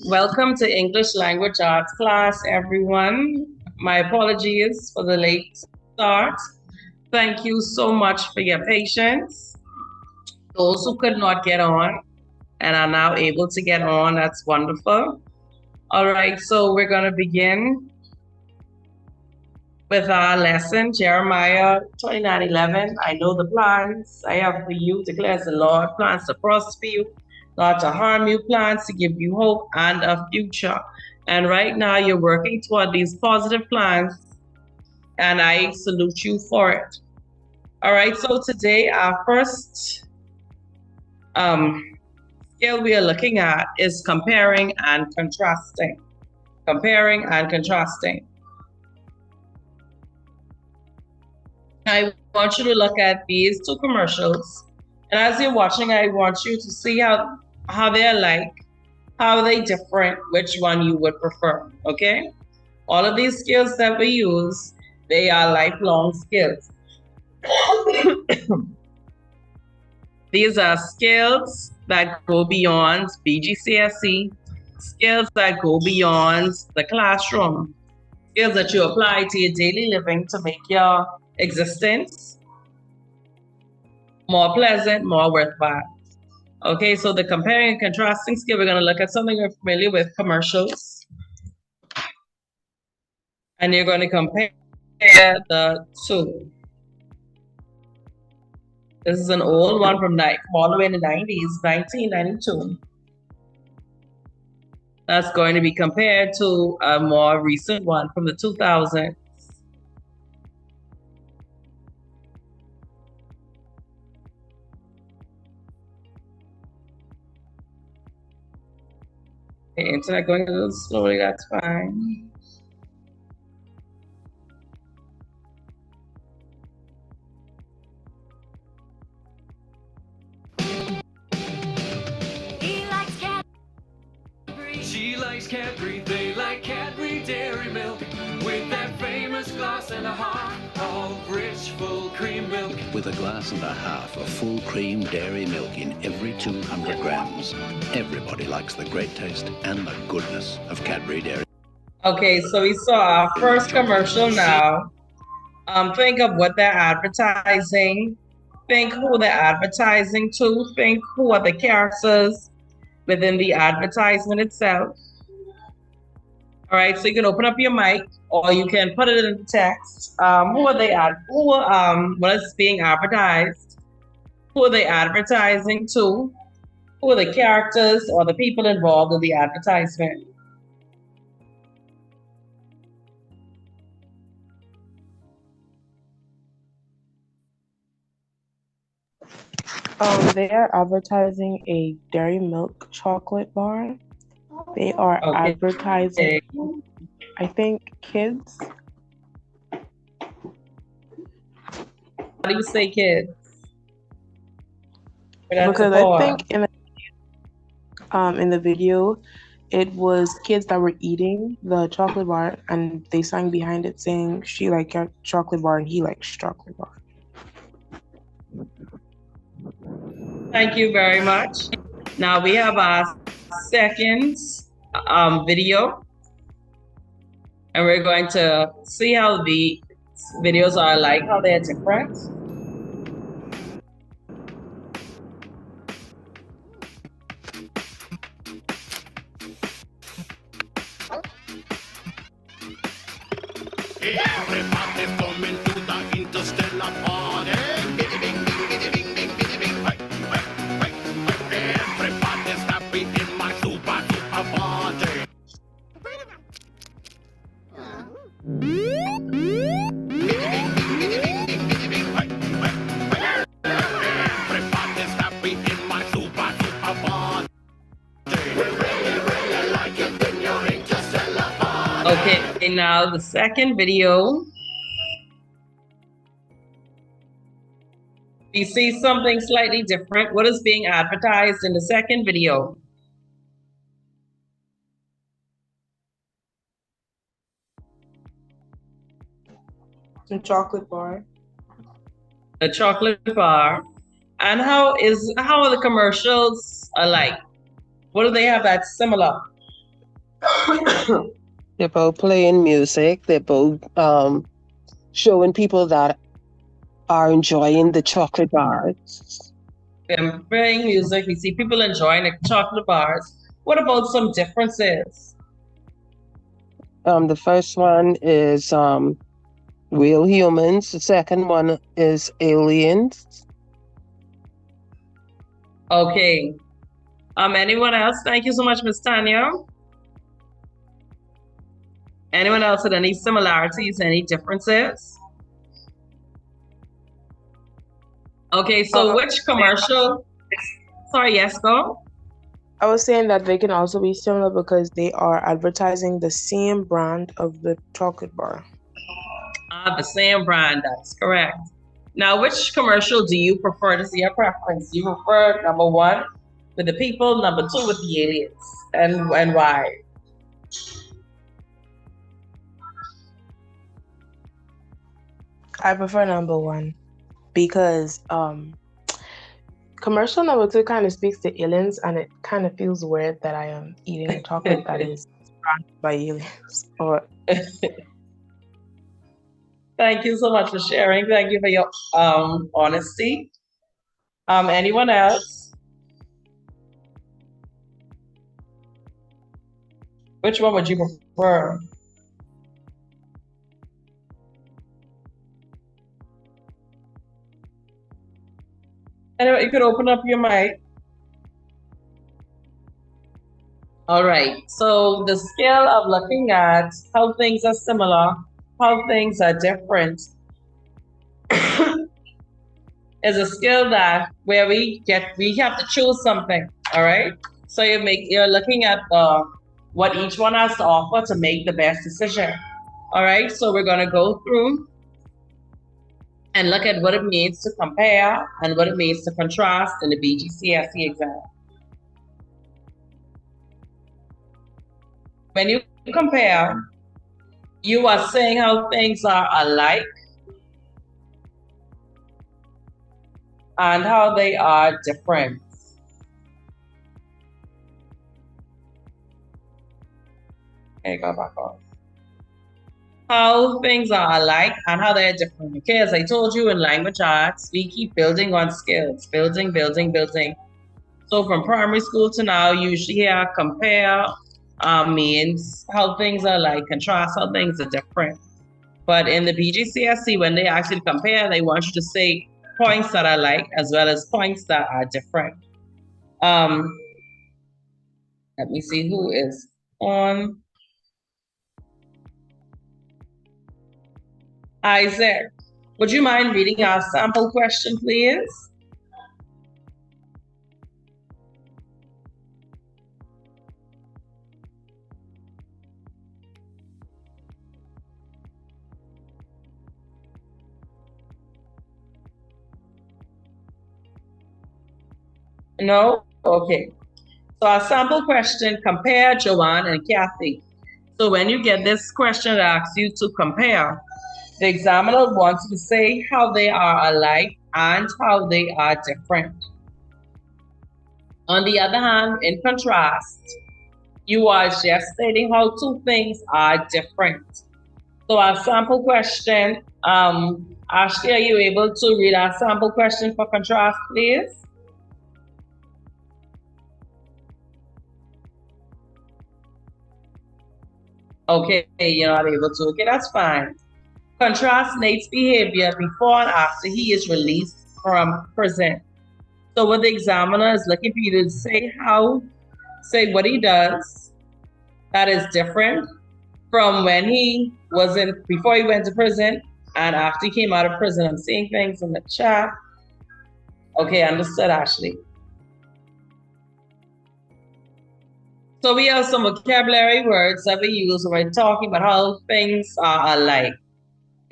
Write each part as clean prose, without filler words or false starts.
Welcome to English Language Arts class, everyone. My apologies for the late start. Thank you so much for your patience. Those who could not get on and are now able to get on, that's wonderful. All right, so we're going to begin with our lesson, Jeremiah 29:11. I know the plans I have for you, declares the Lord, plans to prosper you, not to harm you, plans to give you hope and a future. And right now you're working toward these positive plans, and I salute you for it. All right, so today our first skill we are looking at is comparing and contrasting. Comparing and contrasting. I want you to look at these two commercials. And as you're watching, I want you to see how they're like, how they different, which one you would prefer, okay? All of these skills that we use, they are lifelong skills. These are skills that go beyond BGCSE, skills that go beyond the classroom, skills that you apply to your daily living to make your existence more pleasant, more worthwhile. Okay, so the comparing and contrasting skill, we're going to look at something you're familiar with, commercials. And you're going to compare the two. This is an old one from all the way in the 90s, 1992. That's going to be compared to a more recent one from the 2000s. Okay, internet going a little slowly, that's fine. She likes Cadbury, they like Cadbury Dairy Milk, with that famous glass and a half of rich full cream milk. With a glass and a half of full cream dairy milk in every 200 grams. Everybody likes the great taste and the goodness of Cadbury Dairy. Okay, so we saw our first commercial now. Think of what they're advertising. Think who they're advertising to. Think who are the characters within the advertisement itself. All right, so you can open up your mic or you can put it in the text. Who are they what is being advertised? Who are they advertising to? Who are the characters or the people involved in the advertisement? They are advertising a dairy milk chocolate bar. They are advertising, I think, kids. How do you say kids? Because I think in the video, it was kids that were eating the chocolate bar, and they sang behind it saying, "She likes chocolate bar and he likes chocolate bar." Thank you very much. Now we have our second video, and we're going to see how the videos are like, how they're different. Everybody's coming to the interstellar party. Everybody's happy in my super party. Everybody's happy in my super party. We really like it in your interstellar party. Okay, now the second video. We see something slightly different. What is being advertised in the second video? The chocolate bar. The chocolate bar. And how are the commercials alike? What do they have that's similar? They're both playing music. They're both showing people that are enjoying the chocolate bars. We're playing music. We see people enjoying the chocolate bars. What about some differences? The first one is real humans. The second one is aliens. Okay. Anyone else? Thank you so much, Miss Tanya. Anyone else with any similarities, any differences? Okay, so which commercial? Sorry, yes, go. I was saying that they can also be similar because they are advertising the same brand of the chocolate bar. The same brand, that's correct. Now, which commercial do you prefer to see? Your preference? You prefer number one with the people, number two with the aliens, and why? I prefer number one because commercial number two kind of speaks to aliens, and it kind of feels weird that I am eating a chocolate that is branded by aliens. Or Thank you so much for sharing. Thank you for your honesty. Anyone else? Which one would you prefer? Anyway, you could open up your mic. All right. So the scale of looking at how things are similar, how things are different, is a skill that where we have to choose something. All right. So you're looking at what each one has to offer to make the best decision. All right. So we're gonna go through and look at what it means to compare and what it means to contrast in the BGCSE exam. When you compare, you are saying how things are alike and how they are different. Okay, go back on. How things are alike and how they're different. Okay, as I told you in language arts, we keep building on skills, building. So from primary school to now, you usually hear compare means how things are like, contrast how things are different. But in the BGCSE, when they actually compare, they want you to say points that are like as well as points that are different. Let me see who is on. Isaac, would you mind reading our sample question, please? No? Okay. So our sample question, compare Joanne and Kathy. So when you get this question that asks you to compare, the examiner wants you to say how they are alike and how they are different. On the other hand, in contrast, you are just stating how two things are different. So our sample question, Ashley, are you able to read our sample question for contrast, please? Okay, you're not able to. Okay, that's fine. Contrast Nate's behavior before and after he is released from prison. So what the examiner is looking for you to say what he does that is different from when he was before he went to prison and after he came out of prison. I'm seeing things in the chat. Okay, understood, Ashley. So we have some vocabulary words that we use when we're talking about how things are alike.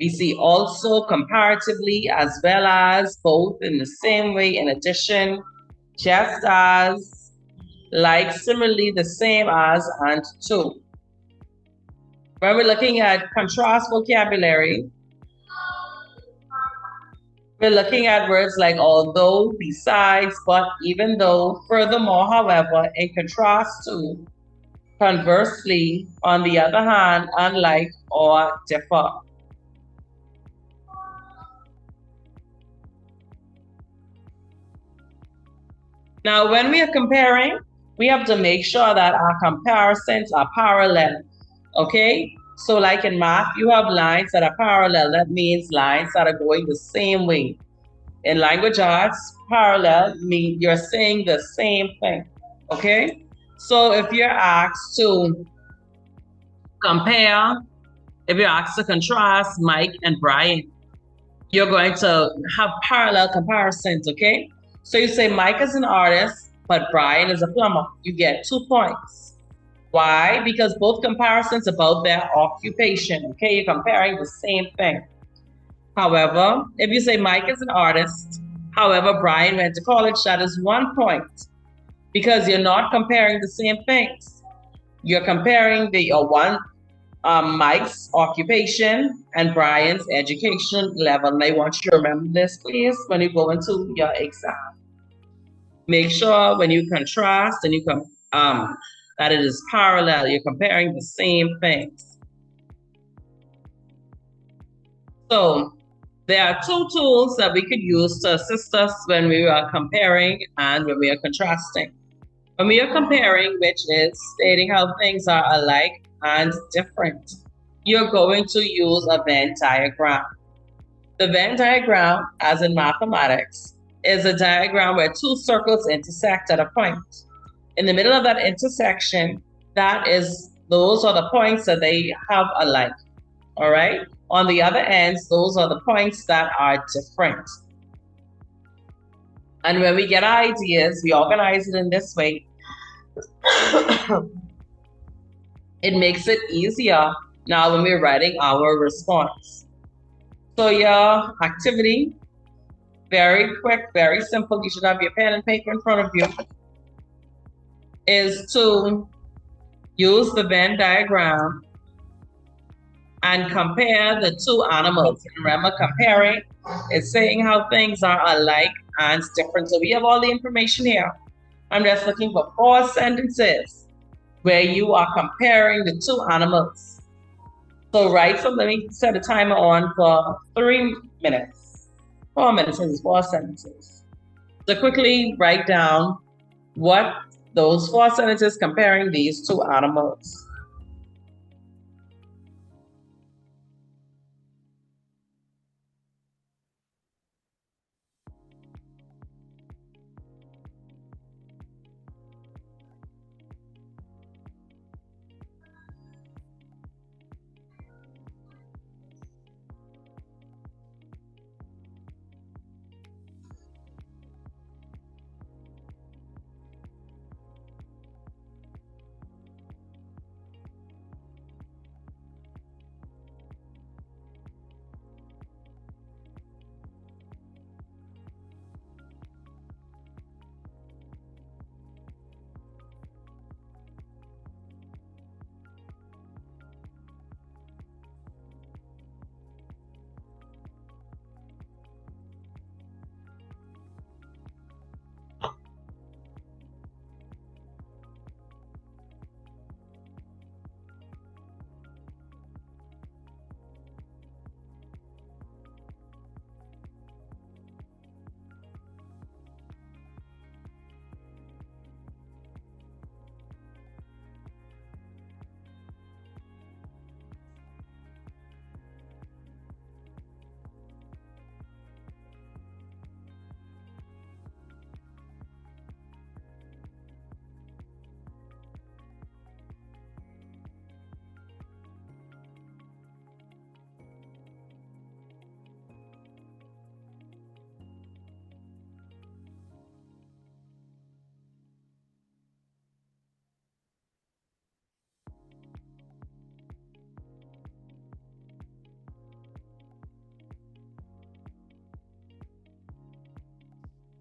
We see also, comparatively, as well as, both, in the same way, in addition, just as, like, similarly, the same as, and to. When we're looking at contrast vocabulary, we're looking at words like although, besides, but, even though, furthermore, however, in contrast to, Conversely, on the other hand, unlike or differ. Now, when we are comparing, we have to make sure that our comparisons are parallel, okay? So like in math, you have lines that are parallel. That means lines that are going the same way. In language arts, parallel means you're saying the same thing, okay? So if you're asked to compare, if you're asked to contrast Mike and Brian, you're going to have parallel comparisons, okay? So you say Mike is an artist, but Brian is a plumber. You get 2 points. Why? Because both comparisons about their occupation, okay? You're comparing the same thing. However, if you say Mike is an artist, however, Brian went to college, that is 1 point because you're not comparing the same things. You're comparing the Mike's occupation and Brian's education level. And I want you to remember this, please, when you go into your exam. Make sure when you contrast and you that it is parallel. You're comparing the same things. So there are 2 tools that we could use to assist us when we are comparing and when we are contrasting. When we are comparing, which is stating how things are alike and different, you're going to use a Venn diagram. The Venn diagram, as in mathematics, is a diagram where 2 circles intersect at a point. In the middle of that intersection, those are the points that they have alike, all right? On the other ends, those are the points that are different. And when we get ideas, we organize it in this way. It makes it easier now when we're writing our response. So your activity, very quick, very simple. You should have your pen and paper in front of you, is to use the Venn diagram and compare the 2 animals. Remember, comparing is saying how things are alike and different. So we have all the information here. I'm just looking for 4 sentences where you are comparing the 2 animals. So let me set a timer on for 3 minutes. 4 minutes is 4 sentences. So quickly write down what those 4 sentences comparing these 2 animals.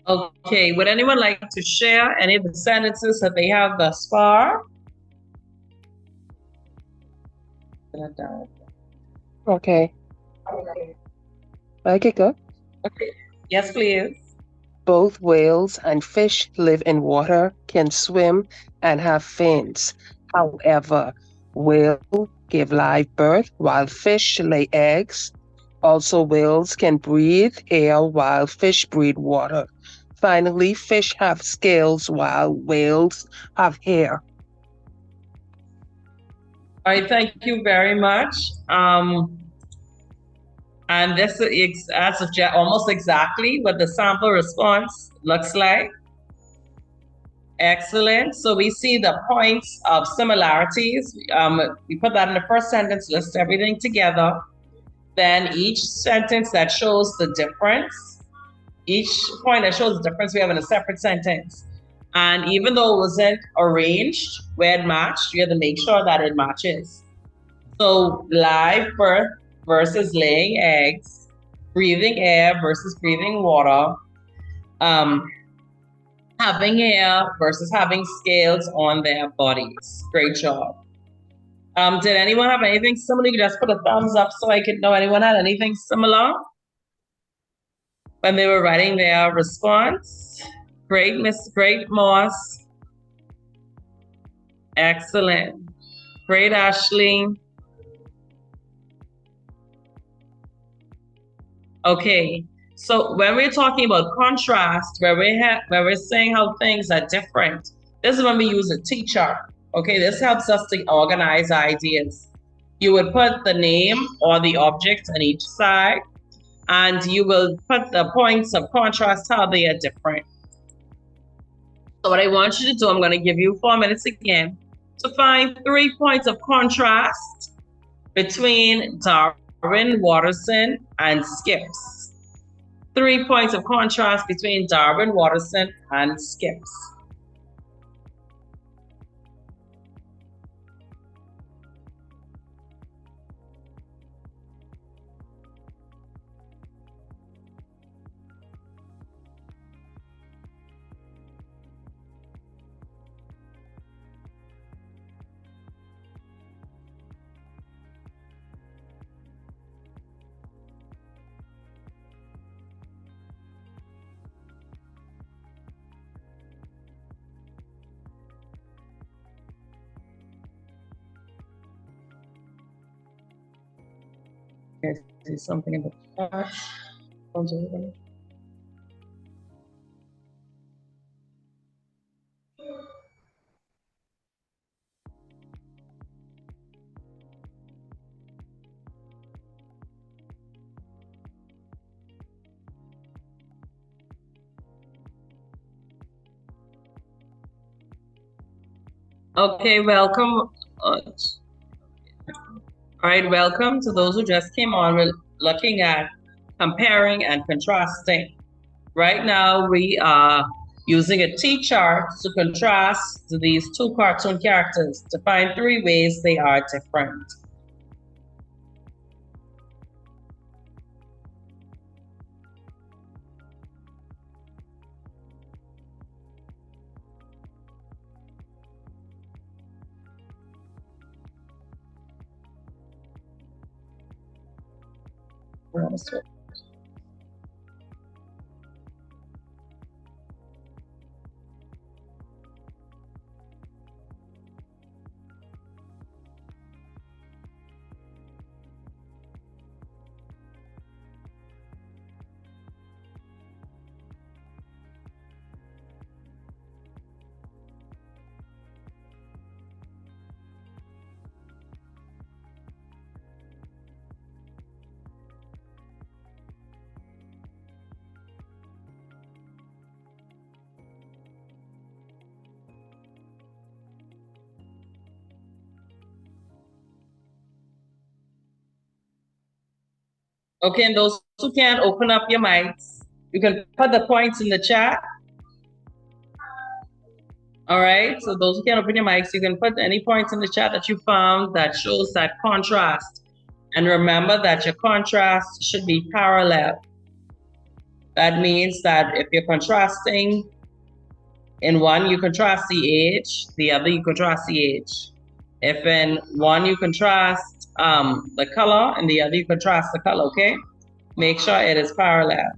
Okay, would anyone like to share any of the sentences that they have thus far? Okay. I could go. Okay. Yes, please. Both whales and fish live in water, can swim, and have fins. However, whales give live birth while fish lay eggs. Also, whales can breathe air while fish breathe water. Finally, fish have scales while whales have hair. All right, thank you very much. And this is almost exactly what the sample response looks like. Excellent. So we see the points of similarities. We put that in the first sentence, list everything together. Then each sentence that shows the difference, each point that shows the difference, we have in a separate sentence. And even though it wasn't arranged where it matched, you have to make sure that it matches. So live birth versus laying eggs, breathing air versus breathing water, having hair versus having scales on their bodies. Great job. Did anyone have anything similar? You just put a thumbs up so I could know anyone had anything similar when they were writing their response. Great, Great Moss. Excellent. Great, Ashley. Okay, so when we're talking about contrast, where we're saying how things are different, this is when we use a T-chart. Okay, this helps us to organize ideas. You would put the name or the object on each side, and you will put the points of contrast, how they are different. So what I want you to do, I'm going to give you 4 minutes again to find 3 points of contrast between Darwin, Watterson, and Skips. 3 points of contrast between Darwin, Watterson, and Skips. Do something in the chat. Okay, welcome. All right, welcome to those who just came on. We're looking at comparing and contrasting. Right now, we are using a T-chart to contrast these 2 cartoon characters to find 3 ways they are different. Okay, and those who can't open up your mics, you can put the points in the chat. All right, so those who can't open your mics, you can put any points in the chat that you found that shows that contrast. And remember that your contrast should be parallel. That means that if you're contrasting, in one you contrast the age, the other you contrast the age. If in one you contrast the color and the other you contrast the color, okay? Make sure it is parallel.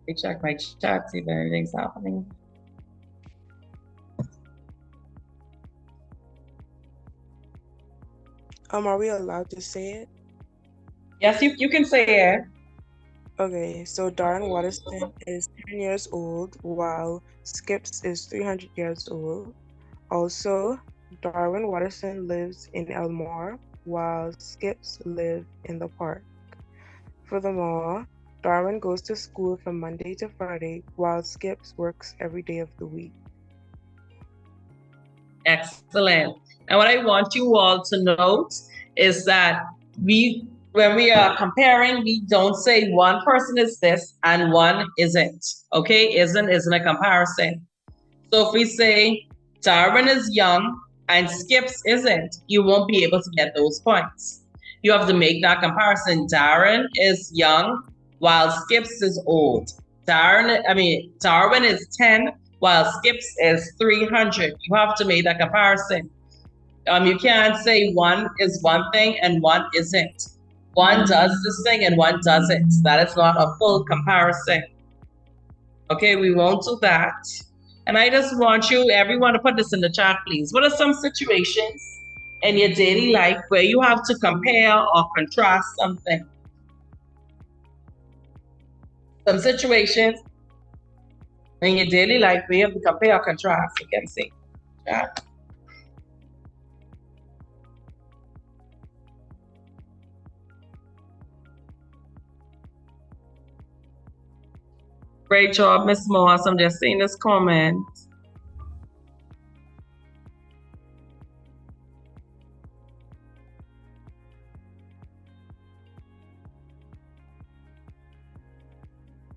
Let me check my chat, see if anything's happening. Are we allowed to say it? Yes, you can say it. Okay, so Darren Watterson is 10 years old, while Skips is 300 years old. Also, Darwin Watterson lives in Elmore, while Skips live in the park. Furthermore, Darwin goes to school from Monday to Friday, while Skips works every day of the week. Excellent. And what I want you all to note is that when we are comparing, we don't say one person is this and one isn't. Okay, isn't a comparison. So if we say Darwin is young and Skips isn't, you won't be able to get those points. You have to make that comparison. Darwin is young while Skips is old. Darwin is 10 while Skips is 300. You have to make that comparison. You can't say one is one thing and one isn't. One does this thing and one doesn't. That is not a full comparison. Okay, we won't do that. And I just want everyone to put this in the chat, please. What are some situations in your daily life where you have to compare or contrast something? Some situations in your daily life where you have to compare or contrast. You can see. Chat. Great job, Miss Moss. I'm just seeing this comment.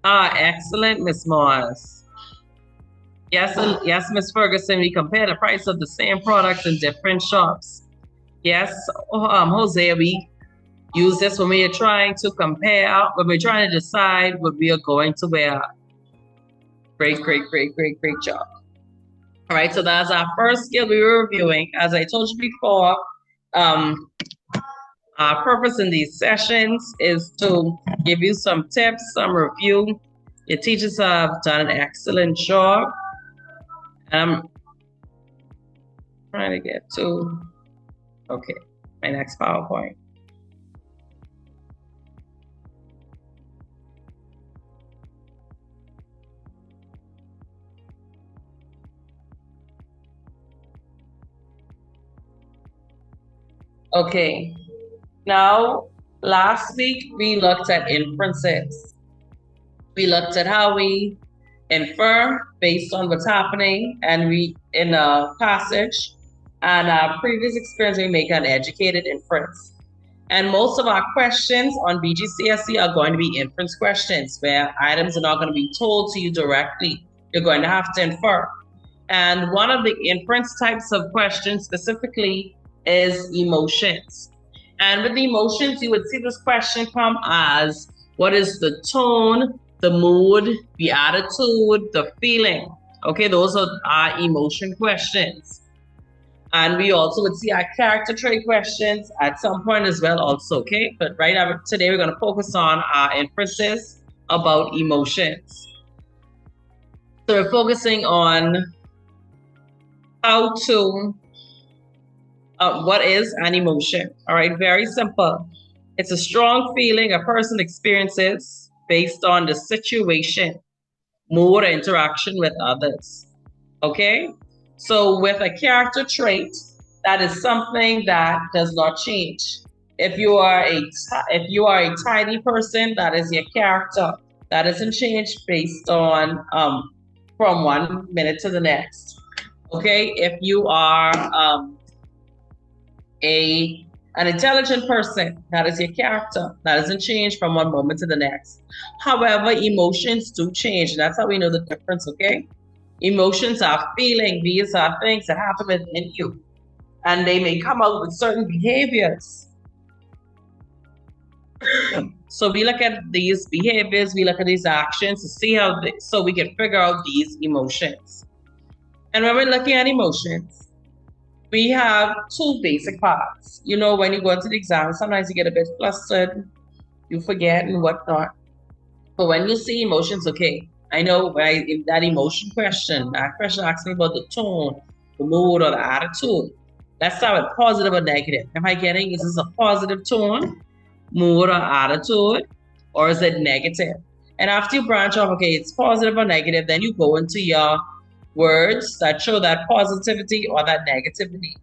Excellent, Miss Moss. Yes, Miss Ferguson, we compare the price of the same products in different shops. Yes, Jose, we use this when we are trying to compare, when we're trying to decide what we are going to wear. Great job. All right, so that's our first skill we were reviewing. As I told you before, our purpose in these sessions is to give you some tips, some review. Your teachers have done an excellent job. I'm trying to get to, okay, my next PowerPoint. Okay, now last week we looked at inferences. We looked at how we infer based on what's happening and we in a passage, and our previous experience we make an educated inference. And most of our questions on BGCSE are going to be inference questions where items are not going to be told to you directly. You're going to have to infer. And one of the inference types of questions specifically is emotions. And with the emotions, you would see this question come as, what is the tone, the mood, the attitude, the feeling? Okay, those are our emotion questions. And we also would see our character trait questions at some point as well also, okay? But right now, today we're going to focus on our inferences about emotions. So we're focusing on how to, what is an emotion? All right, very simple. It's a strong feeling a person experiences based on the situation, mood, or interaction with others. Okay? So with a character trait, that is something that does not change. If you are a tidy person, that is your character. That doesn't change based on from 1 minute to the next. Okay? If you are an intelligent person, that is your character. That doesn't change from one moment to the next. However, emotions do change. And that's how we know the difference, okay? Emotions are feeling. These are things that happen within you. And they may come out with certain behaviors. So we look at these behaviors, we look at these actions to see so we can figure out these emotions. And when we're looking at emotions, we have two basic parts. You know, when you go into the exam, sometimes you get a bit flustered, you forget and whatnot. But when you see emotions, okay, I know if that emotion question, that question asks me about the tone, the mood, or the attitude. Let's start with positive or negative. Am I getting, is this a positive tone, mood, or attitude, or is it negative? And after you branch off, okay, it's positive or negative, then you go into your words that show that positivity or that negativity.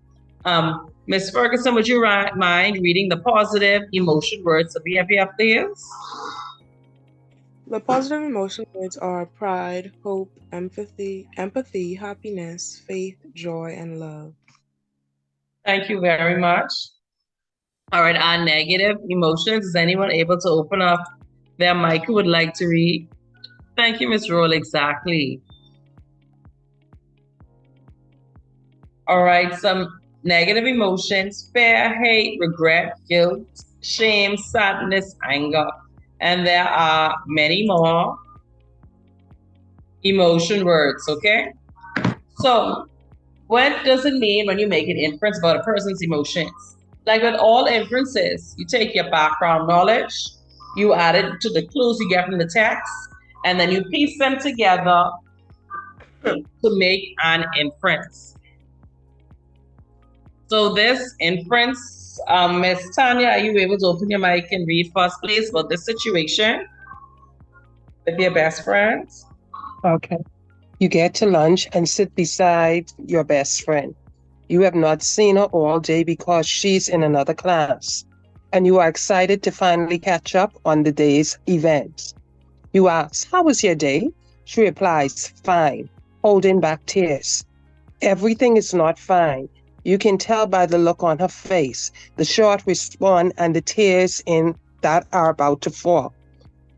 Miss Ferguson, would you mind reading the positive emotion words of BFF, please? The positive emotion words are pride, hope, empathy, happiness, faith, joy, and love. Thank you very much. All right, our negative emotions. Is anyone able to open up their mic who would like to read? Thank you, Ms. Roll. Exactly. All right, some negative emotions: fear, hate, regret, guilt, shame, sadness, anger. And there are many more emotion words, okay? So, what does it mean when you make an inference about a person's emotions? Like with all inferences, you take your background knowledge, you add it to the clues you get from the text, and then you piece them together to make an inference. So this inference, Ms. Tanya, are you able to open your mic and read for us, please, about this situation with your best friends? Okay. You get to lunch and sit beside your best friend. You have not seen her all day because she's in another class, and you are excited to finally catch up on the day's events. You ask, "How was your day?" She replies, "Fine," holding back tears. Everything is not fine. You can tell by the look on her face, the short response, and the tears in that are about to fall.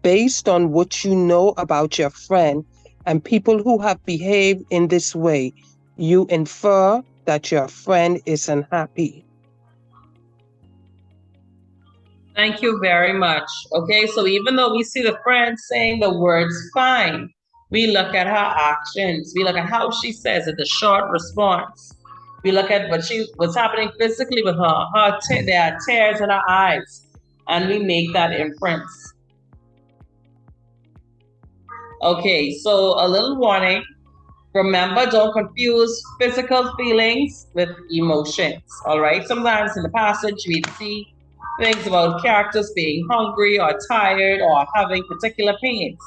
Based on what you know about your friend and people who have behaved in this way, you infer that your friend is unhappy. Thank you very much. Okay, so even though we see the friend saying the words fine, we look at her actions. We look at how she says it, the short response. We look at what's happening physically with her. There are tears in her eyes, and we make that inference. Okay, so a little warning. Remember, don't confuse physical feelings with emotions. All right. Sometimes in the passage we see things about characters being hungry or tired or having particular pains,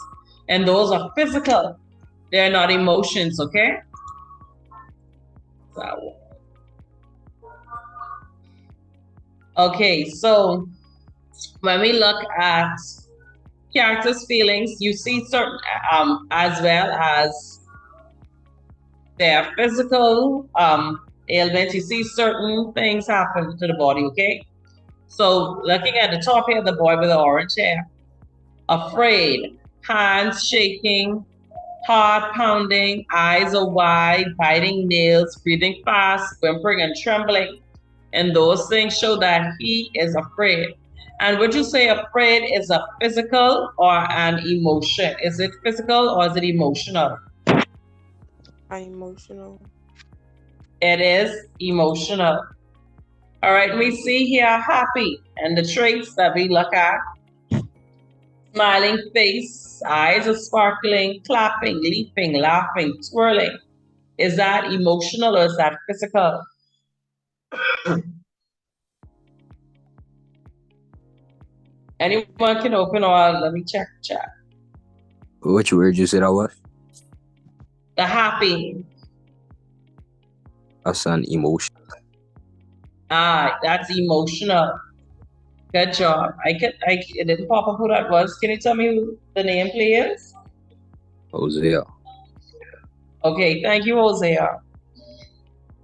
and those are physical. They're not emotions. Okay. Okay. So when we look at characters' feelings, you see certain as well as their physical ailments, you see certain things happen to the body, okay? So looking at the top here, the boy with the orange hair, afraid, hands shaking, heart pounding, eyes are wide, biting nails, breathing fast, whimpering and trembling. And those things show that he is afraid. And would you say afraid is a physical or an emotion? Is it physical or is it emotional? Emotional. It is emotional. All right, we see here happy and the traits that we look at. Smiling face, eyes are sparkling, clapping, leaping, laughing, twirling. Is that emotional or is that physical? Anyone can open or let me check the chat. Which word you said I was? The happy. That's an emotion. That's emotional. Good job. It didn't pop up who that was. Can you tell me who the name, please? Hosea. Okay, thank you, Hosea.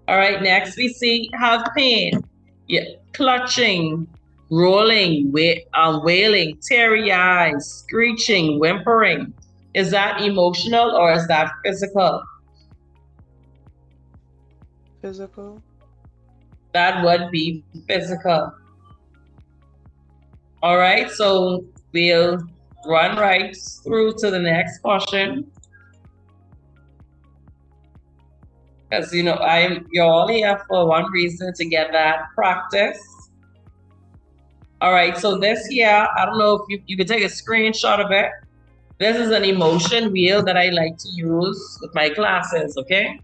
All right, next we see have pain. Yeah, clutching, rolling, wailing, teary eyes, screeching, whimpering. Is that emotional or is that physical? Physical. That would be physical. All right, so we'll run right through to the next portion. Because you're all here for one reason, to get that practice. All right, so this here, I don't know if you could take a screenshot of it. This is an emotion wheel that I like to use with my classes, okay?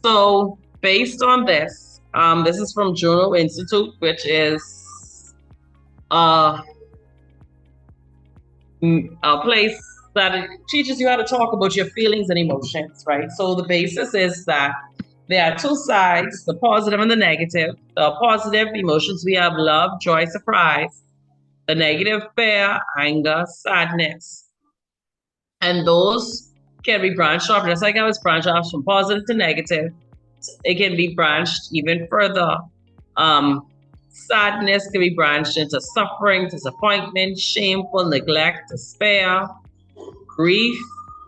So based on this is from Juno Institute, which is uh, a place that it teaches you how to talk about your feelings and emotions, right? So the basis is that there are two sides, the positive and the negative. The positive emotions we have love, joy, surprise. The negative, fear, anger, sadness. And those can be branched off, just like I was branched off from positive to negative. It can be branched even further. Um, Sadness can be branched into suffering, disappointment, shameful, neglect, despair, grief,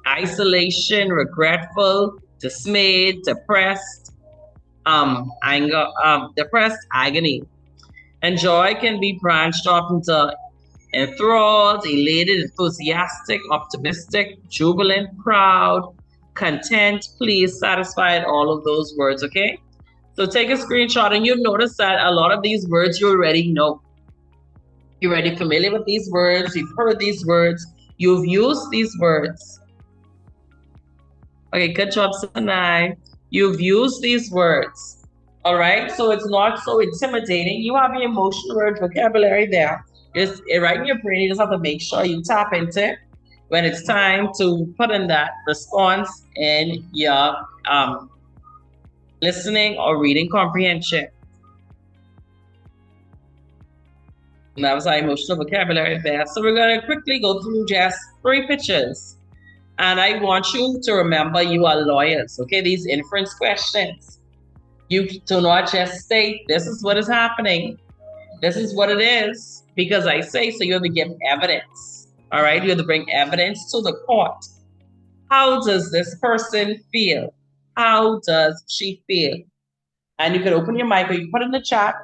isolation, regretful, dismayed, depressed, anger, depressed, agony. And joy can be branched off into enthralled, elated, enthusiastic, optimistic, jubilant, proud, content, pleased, satisfied, all of those words, okay? So take a screenshot and you'll notice that a lot of these words you already know. You're already familiar with these words, you've heard these words, you've used these words. Okay, good job, Sanai. You've used these words. All right, so it's not so intimidating. You have your emotional word vocabulary there. Just right in your brain, you just have to make sure you tap into it when it's time to put in that response in your listening or reading comprehension. And that was our emotional vocabulary there. So we're going to quickly go through just 3 pictures. And I want you to remember you are lawyers, okay? These inference questions. You do not just state, this is what is happening. This is what it is, because I say so. You have to give evidence, all right? You have to bring evidence to the court. How does this person feel? How does she feel? And you can open your mic or you can put it in the chat,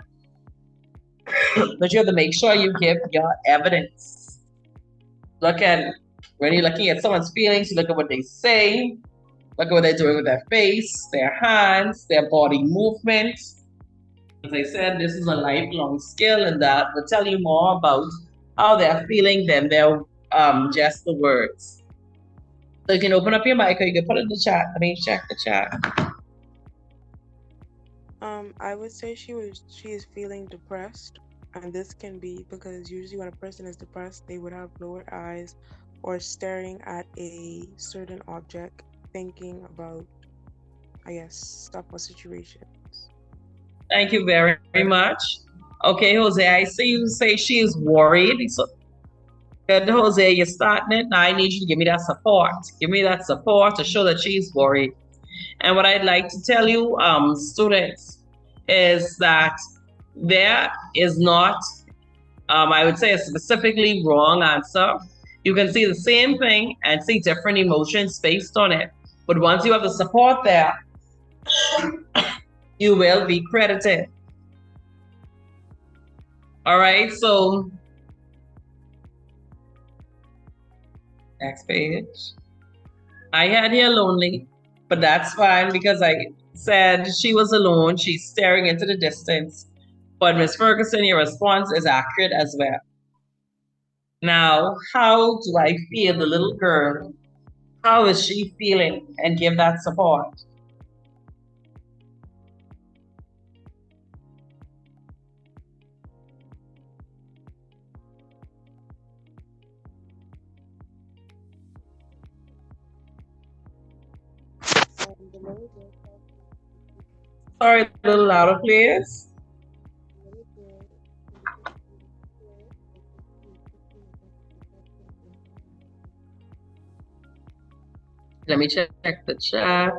but you have to make sure you give your evidence. Look at, when you're looking at someone's feelings, you look at what they say, look at what they're doing with their face, their hands, their body movements. As I said, this is a lifelong skill, and that will tell you more about how they're feeling than they're just the words. So you can open up your mic or you can put it in the chat. Let me check the chat. I would say she is feeling depressed, and this can be because usually when a person is depressed, they would have lowered eyes or staring at a certain object, thinking about, I guess, stuff or situations. Thank you very much. Okay, Jose, I see you say she is worried. So, good, Jose, you're starting it. Now I need you to give me that support. Give me that support to show that she's worried. And what I'd like to tell you, students, is that there is not, I would say, a specifically wrong answer. You can see the same thing and see different emotions based on it. But once you have the support there, you will be credited. All right, so next page. I had here lonely, but that's fine because I said she was alone. She's staring into the distance. But Ms. Ferguson, your response is accurate as well. Now, how do I feel the little girl? How is she feeling? And give that support. Sorry, a little louder, please. Let me check the chat.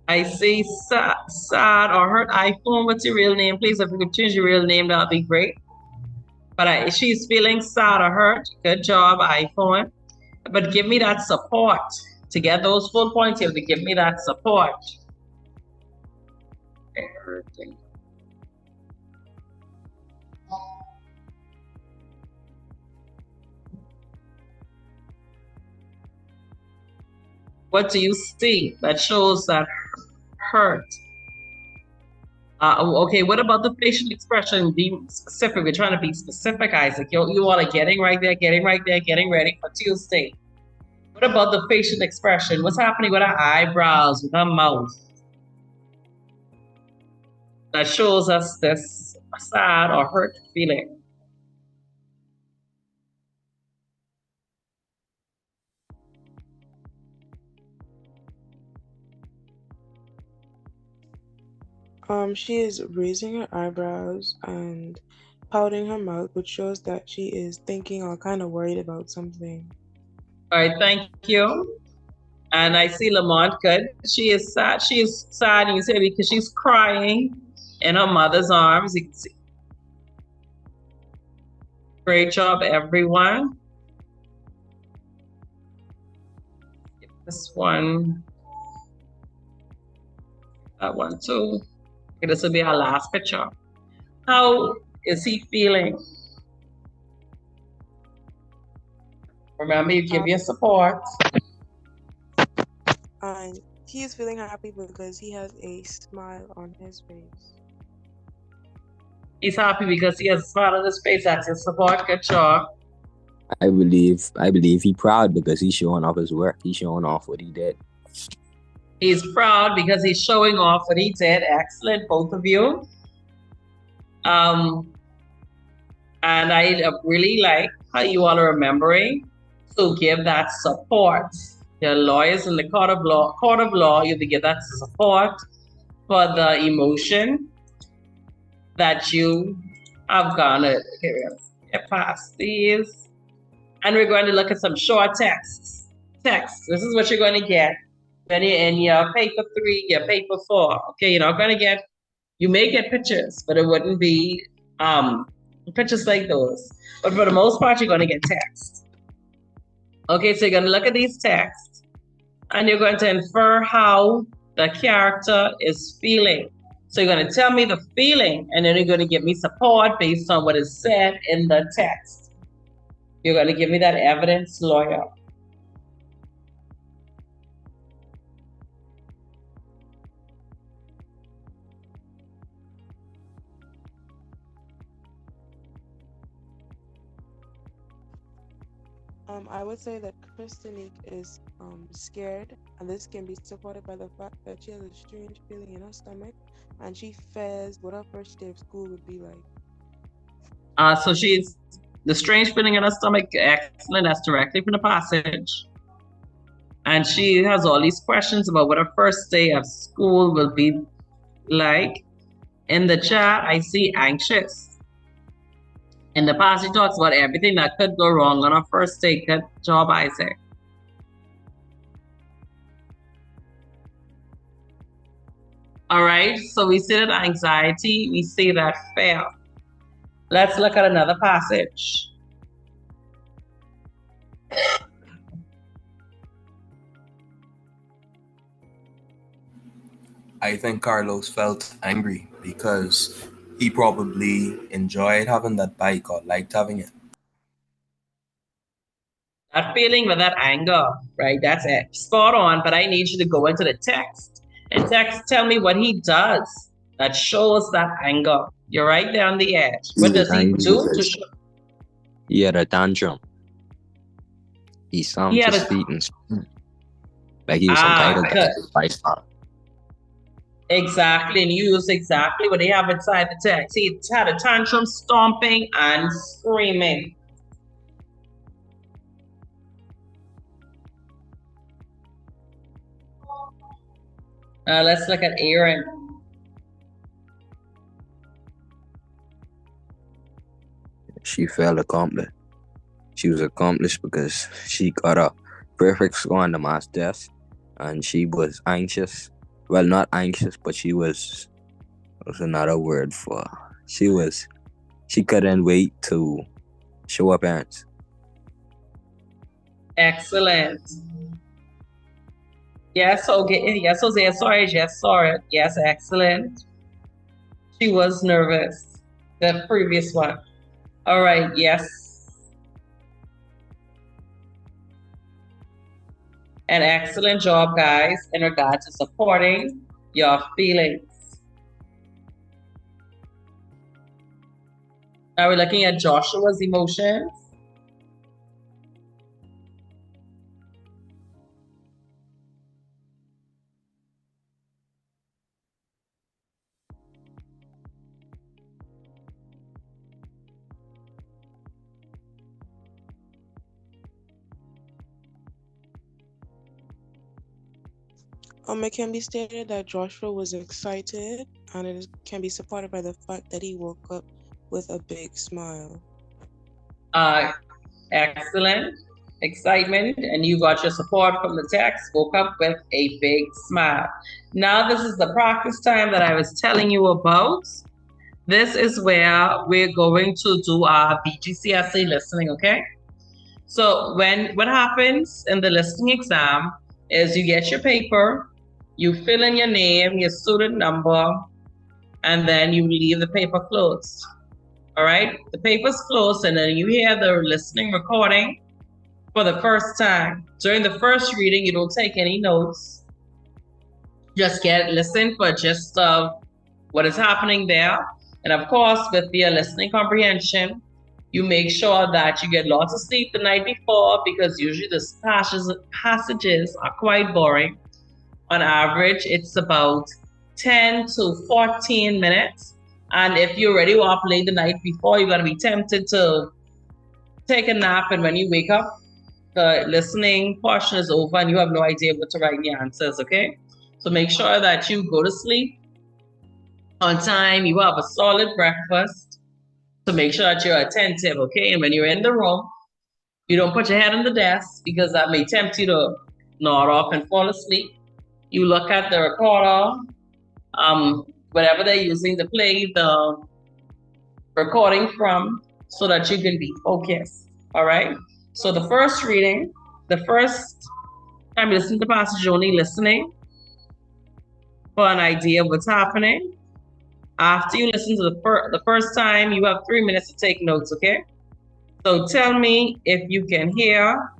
I see sad or hurt iPhone. What's your real name? Please, if you could change your real name, that would be great. But she's feeling sad or hurt. Good job, iPhone. But give me that support. To get those full points, you have to give me that support. What do you see that shows that hurt? Okay, what about the facial expression? Be specific. We're trying to be specific, Isaac. You all are getting right there, getting right there, getting ready for Tuesday. What about the facial expression? What's happening with our eyebrows, with our mouth? That shows us this sad or hurt feeling. She is raising her eyebrows and pouting her mouth, which shows that she is thinking or kind of worried about something. All right, thank you. And I see Lamont good. She is sad. She is sad, you say, because she's crying in her mother's arms. You can see. Great job, everyone. This one. That one too. Okay, this will be our last picture. How is he feeling? Remember, you give your support. And he is feeling happy because he has a smile on his face. He's happy because he has a smile on his face. That's his support. Good job. I believe he proud because he's showing off his work. He's showing off what he did. He's proud because he's showing off what he did. Excellent, both of you. And I really like how you all are remembering to give that support. Your lawyers in the court of law, you have to give that support for the emotion that you have garnered. Okay, we're gonna get past these. And we're going to look at some short texts. This is what you're going to get when you're in your paper 3, your paper 4. Okay, you're not going to get, you may get pictures, but it wouldn't be pictures like those. But for the most part, you're going to get text. Okay, so you're going to look at these texts and you're going to infer how the character is feeling. So you're going to tell me the feeling and then you're going to give me support based on what is said in the text. You're going to give me that evidence, lawyer. I would say that Christinique is scared, and this can be supported by the fact that she has a strange feeling in her stomach, and she fears what her first day of school would be like. So she's the strange feeling in her stomach. Excellent. That's directly from the passage. And she has all these questions about what her first day of school will be like. In the chat, I see anxious. In the passage, talks about everything that could go wrong on her first day. Good job, Isaac. All right, so we see that anxiety, we see that fear. Let's look at another passage. I think Carlos felt angry because he probably enjoyed having that bike or liked having it. That feeling with that anger, right? That's it. Spot on, but I need you to go into the text. And text tell me what he does that shows that anger. You're right there on the edge. What does he do to show? He had a tantrum. He stomped his feet and screamed. Like he was entitled to his bike. Exactly, and use exactly what they have inside the text. He had a tantrum, stomping and screaming. Let's look at Aaron. She felt accomplished. She was accomplished because she got a perfect score on the math test, and she was anxious. Well, not anxious, but she was another word for. She couldn't wait to show her parents. Excellent. Yes, okay. Yes, Jose, sorry, just saw it. Yes, excellent. She was nervous. The previous one. All right, yes. An excellent job, guys, in regard to supporting your feelings. Are we looking at Joshua's emotions? It can be stated that Joshua was excited, and it can be supported by the fact that he woke up with a big smile. Excellent. Excitement, and you got your support from the text, woke up with a big smile. Now, this is the practice time that I was telling you about. This is where we're going to do our BGCSE listening, okay? So what happens in the listening exam is you get your paper, you fill in your name, your student number, and then you leave the paper closed. All right? The paper's closed, and then you hear the listening recording for the first time. During the first reading, you don't take any notes. Just listen for gist of what is happening there. And of course, with your listening comprehension, you make sure that you get lots of sleep the night before, because usually the passages are quite boring. On average, it's about 10 to 14 minutes. And if you already were up late the night before, you're going to be tempted to take a nap. And when you wake up, the listening portion is over and you have no idea what to write in your answers, okay? So make sure that you go to sleep on time, you have a solid breakfast to make sure that you're attentive, okay? And when you're in the room, you don't put your head on the desk, because that may tempt you to nod off and fall asleep. You look at the recorder, whatever they're using to play the recording from, so that you can be focused, all right? So the first reading, the first time you listen to the passage, only listening for an idea of what's happening. After you listen to the first time, you have 3 minutes to take notes, okay? So tell me if you can hear.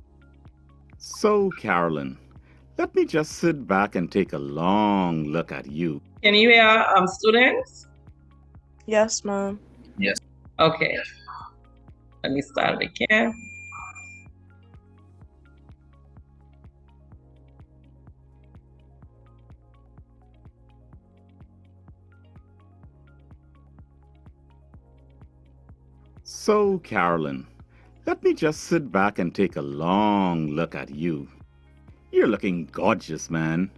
So, Carolyn, let me just sit back and take a long look at you. Can you hear, students? Yes, ma'am. Yes. Okay. Let me start it again. So, Carolyn, let me just sit back and take a long look at you. You're looking gorgeous, man.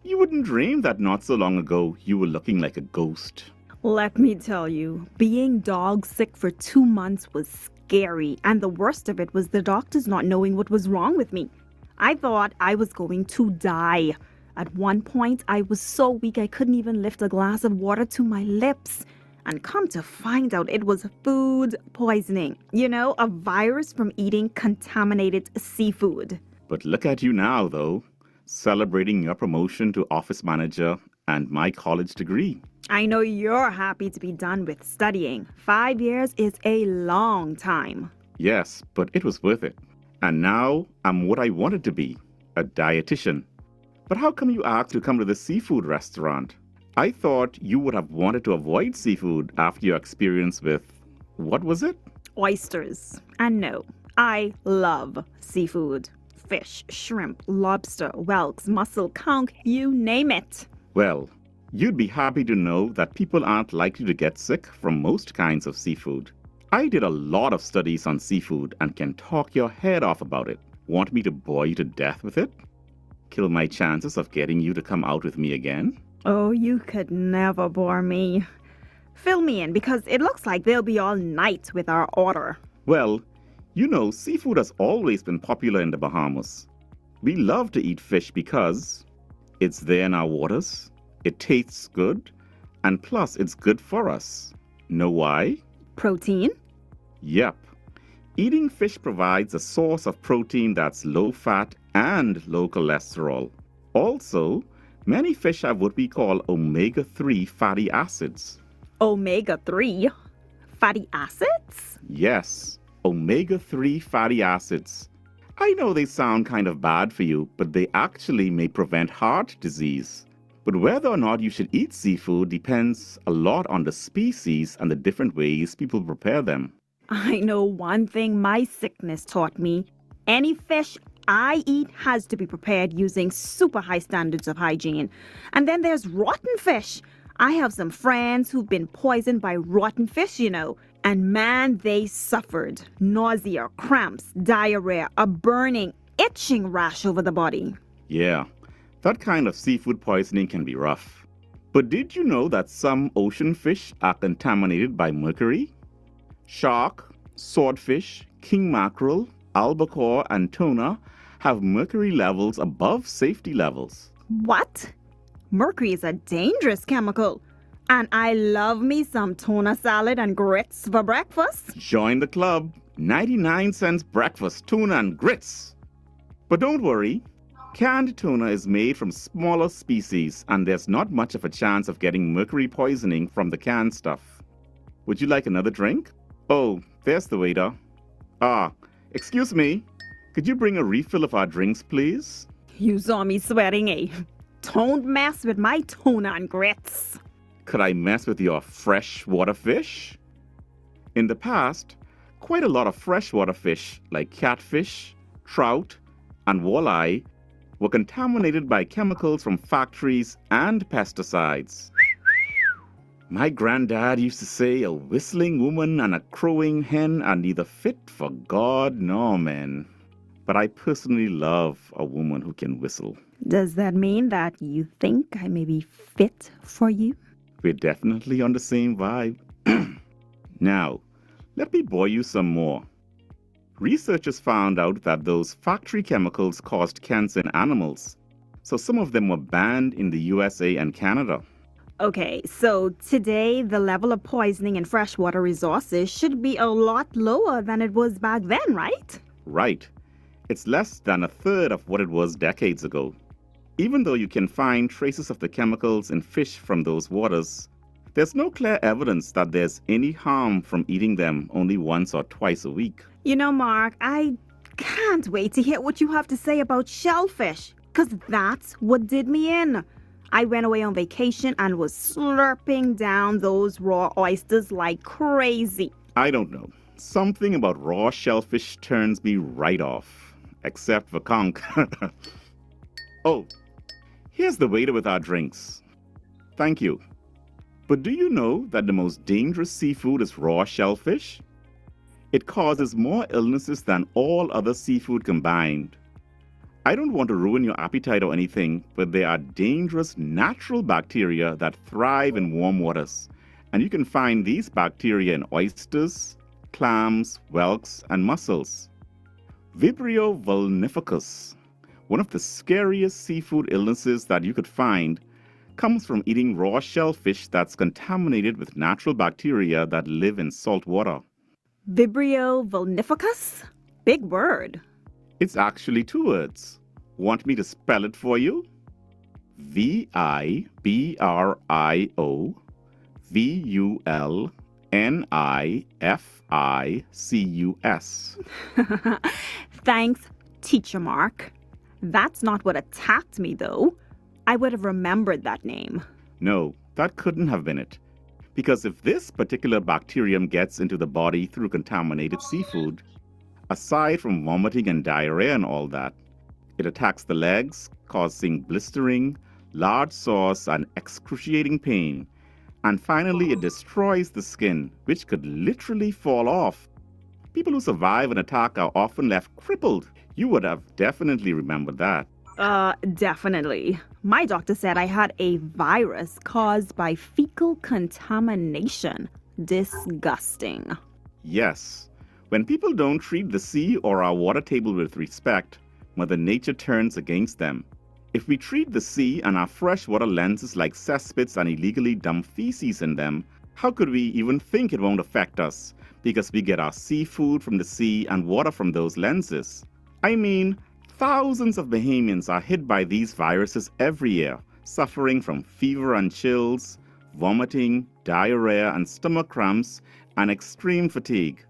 You wouldn't dream that not so long ago you were looking like a ghost. Let me tell you, being dog sick for 2 months was scary, and the worst of it was the doctors not knowing what was wrong with me. I thought I was going to die. At one point, I was so weak I couldn't even lift a glass of water to my lips. And come to find out, it was food poisoning. You know, a virus from eating contaminated seafood. But look at you now, though, celebrating your promotion to office manager and my college degree. I know you're happy to be done with studying. 5 years is a long time. Yes, but it was worth it. And now I'm what I wanted to be, a dietitian. But how come you asked to come to the seafood restaurant? I thought you would have wanted to avoid seafood after your experience with, what was it? Oysters. And no, I love seafood. Fish, shrimp, lobster, whelks, mussel, conch, you name it. Well, you'd be happy to know that people aren't likely to get sick from most kinds of seafood. I did a lot of studies on seafood and can talk your head off about it. Want me to bore you to death with it? Kill my chances of getting you to come out with me again? Oh, you could never bore me. Fill me in, because it looks like they'll be all night with our order. Well, you know, seafood has always been popular in the Bahamas. We love to eat fish because it's there in our waters, it tastes good, and plus it's good for us. Know why? Protein? Yep. Eating fish provides a source of protein that's low fat and low cholesterol. Also, many fish have what we call omega-3 fatty acids. Omega-3? Fatty acids? Yes, omega-3 fatty acids. I know they sound kind of bad for you, but they actually may prevent heart disease. But whether or not you should eat seafood depends a lot on the species and the different ways people prepare them. I know one thing my sickness taught me. Any fish I eat has to be prepared using super high standards of hygiene. And then there's rotten fish. I have some friends who've been poisoned by rotten fish, and man, they suffered. Nausea, cramps, diarrhea, a burning, itching rash over the body. Yeah, that kind of seafood poisoning can be rough. But did you know that some ocean fish are contaminated by mercury? Shark, swordfish, king mackerel, albacore, and tuna have mercury levels above safety levels. What? Mercury is a dangerous chemical. And I love me some tuna salad and grits for breakfast. Join the club. 99 cents breakfast, tuna and grits. But don't worry. Canned tuna is made from smaller species, and there's not much of a chance of getting mercury poisoning from the canned stuff. Would you like another drink? Oh, there's the waiter. Excuse me. Could you bring a refill of our drinks, please? You saw me sweating, eh? Don't mess with my tuna and grits. Could I mess with your freshwater fish? In the past, quite a lot of freshwater fish, like catfish, trout, and walleye, were contaminated by chemicals from factories and pesticides. My granddad used to say a whistling woman and a crowing hen are neither fit for God nor men. But I personally love a woman who can whistle. Does that mean that you think I may be fit for you? We're definitely on the same vibe. Now, let me bore you some more. Researchers found out that those factory chemicals caused cancer in animals, so some of them were banned in the USA and Canada. Okay, so today the level of poisoning in freshwater resources should be a lot lower than it was back then, right? Right. It's less than a third of what it was decades ago. Even though you can find traces of the chemicals in fish from those waters, there's no clear evidence that there's any harm from eating them only once or twice a week. Mark, I can't wait to hear what you have to say about shellfish, because that's what did me in. I went away on vacation and was slurping down those raw oysters like crazy. I don't know. Something about raw shellfish turns me right off. Except for conch. Oh, here's the waiter with our drinks. Thank you. But do you know that the most dangerous seafood is raw shellfish? It causes more illnesses than all other seafood combined. I don't want to ruin your appetite or anything, but there are dangerous natural bacteria that thrive in warm waters. And you can find these bacteria in oysters, clams, whelks, and mussels. Vibrio vulnificus, one of the scariest seafood illnesses that you could find, comes from eating raw shellfish that's contaminated with natural bacteria that live in salt water. Vibrio vulnificus? Big word. It's actually 2 words. Want me to spell it for you? VIBRIOVULNIFICUS. Thanks, Teacher Mark. That's not what attacked me, though. I would have remembered that name. No, that couldn't have been it. Because if this particular bacterium gets into the body through contaminated seafood, aside from vomiting and diarrhea and all that, it attacks the legs, causing blistering, large sores, and excruciating pain. And finally, it destroys the skin, which could literally fall off. People who survive an attack are often left crippled. You would have definitely remembered that. Definitely. My doctor said I had a virus caused by fecal contamination. Disgusting. Yes. When people don't treat the sea or our water table with respect, Mother Nature turns against them. If we treat the sea and our freshwater lenses like cesspits and illegally dump feces in them, how could we even think it won't affect us? Because we get our seafood from the sea and water from those lenses. I mean, thousands of Bahamians are hit by these viruses every year, suffering from fever and chills, vomiting, diarrhea and stomach cramps, and extreme fatigue.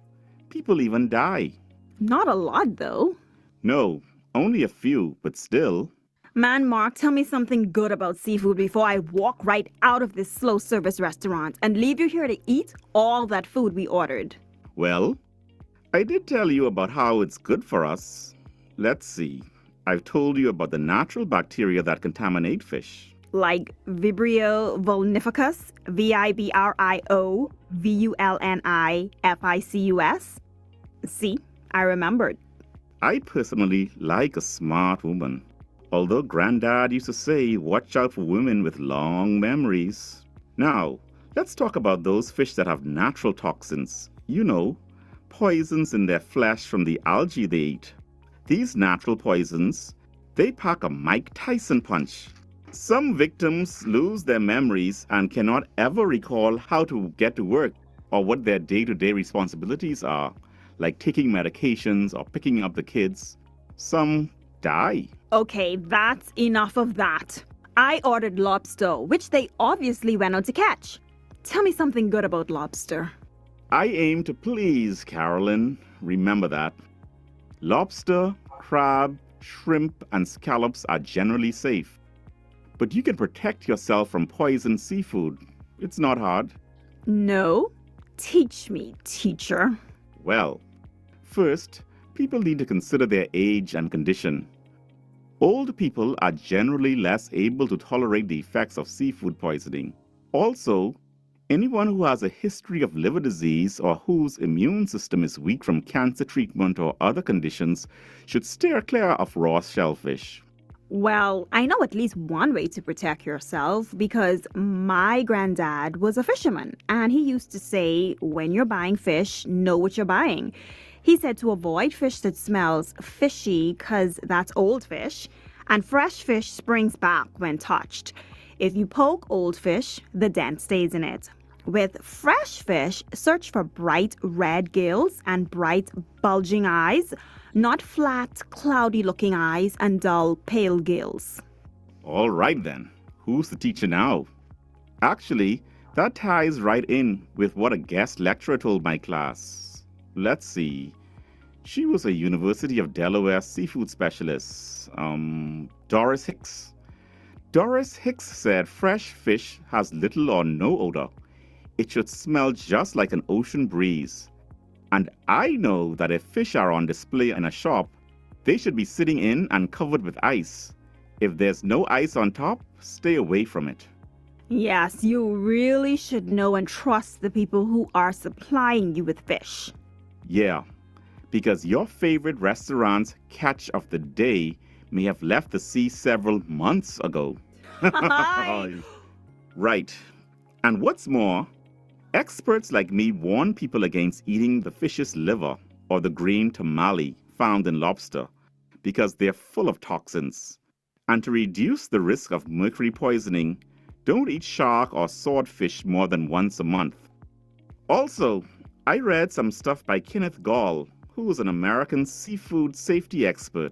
People even die. Not a lot, though. No, only a few, but still. Man, Mark, tell me something good about seafood before I walk right out of this slow service restaurant and leave you here to eat all that food we ordered. Well, I did tell you about how it's good for us. Let's see. I've told you about the natural bacteria that contaminate fish. Like Vibrio vulnificus, Vibrio vulnificus. See, I remembered. I personally like a smart woman. Although Granddad used to say, watch out for women with long memories. Now, let's talk about those fish that have natural toxins. You know, poisons in their flesh from the algae they eat. These natural poisons, they pack a Mike Tyson punch. Some victims lose their memories and cannot ever recall how to get to work or what their day-to-day responsibilities are, like taking medications or picking up the kids. Some die. Okay, that's enough of that. I ordered lobster, which they obviously went out to catch. Tell me something good about lobster. I aim to please, Carolyn. Remember that. Lobster, crab, shrimp, and scallops are generally safe. But you can protect yourself from poisoned seafood. It's not hard. No? Teach me, teacher. Well, first, people need to consider their age and condition. Old people are generally less able to tolerate the effects of seafood poisoning. Also, anyone who has a history of liver disease or whose immune system is weak from cancer treatment or other conditions should steer clear of raw shellfish. Well, I know at least one way to protect yourself because my granddad was a fisherman and he used to say, when you're buying fish, know what you're buying. He said to avoid fish that smells fishy because that's old fish, and fresh fish springs back when touched. If you poke old fish, the dent stays in it. With fresh fish, search for bright red gills and bright bulging eyes, not flat, cloudy-looking eyes and dull, pale gills. All right then, who's the teacher now? Actually, that ties right in with what a guest lecturer told my class. Let's see. She was a University of Delaware seafood specialist, Doris Hicks. Doris Hicks said fresh fish has little or no odor. It should smell just like an ocean breeze. And I know that if fish are on display in a shop, they should be sitting in and covered with ice. If there's no ice on top, stay away from it. Yes, you really should know and trust the people who are supplying you with fish. Yeah, because your favorite restaurant's catch of the day may have left the sea several months ago. Right. And what's more, experts like me warn people against eating the fish's liver or the green tamale found in lobster because they're full of toxins. And to reduce the risk of mercury poisoning, don't eat shark or swordfish more than once a month. Also, I read some stuff by Kenneth Gall, who is an American seafood safety expert.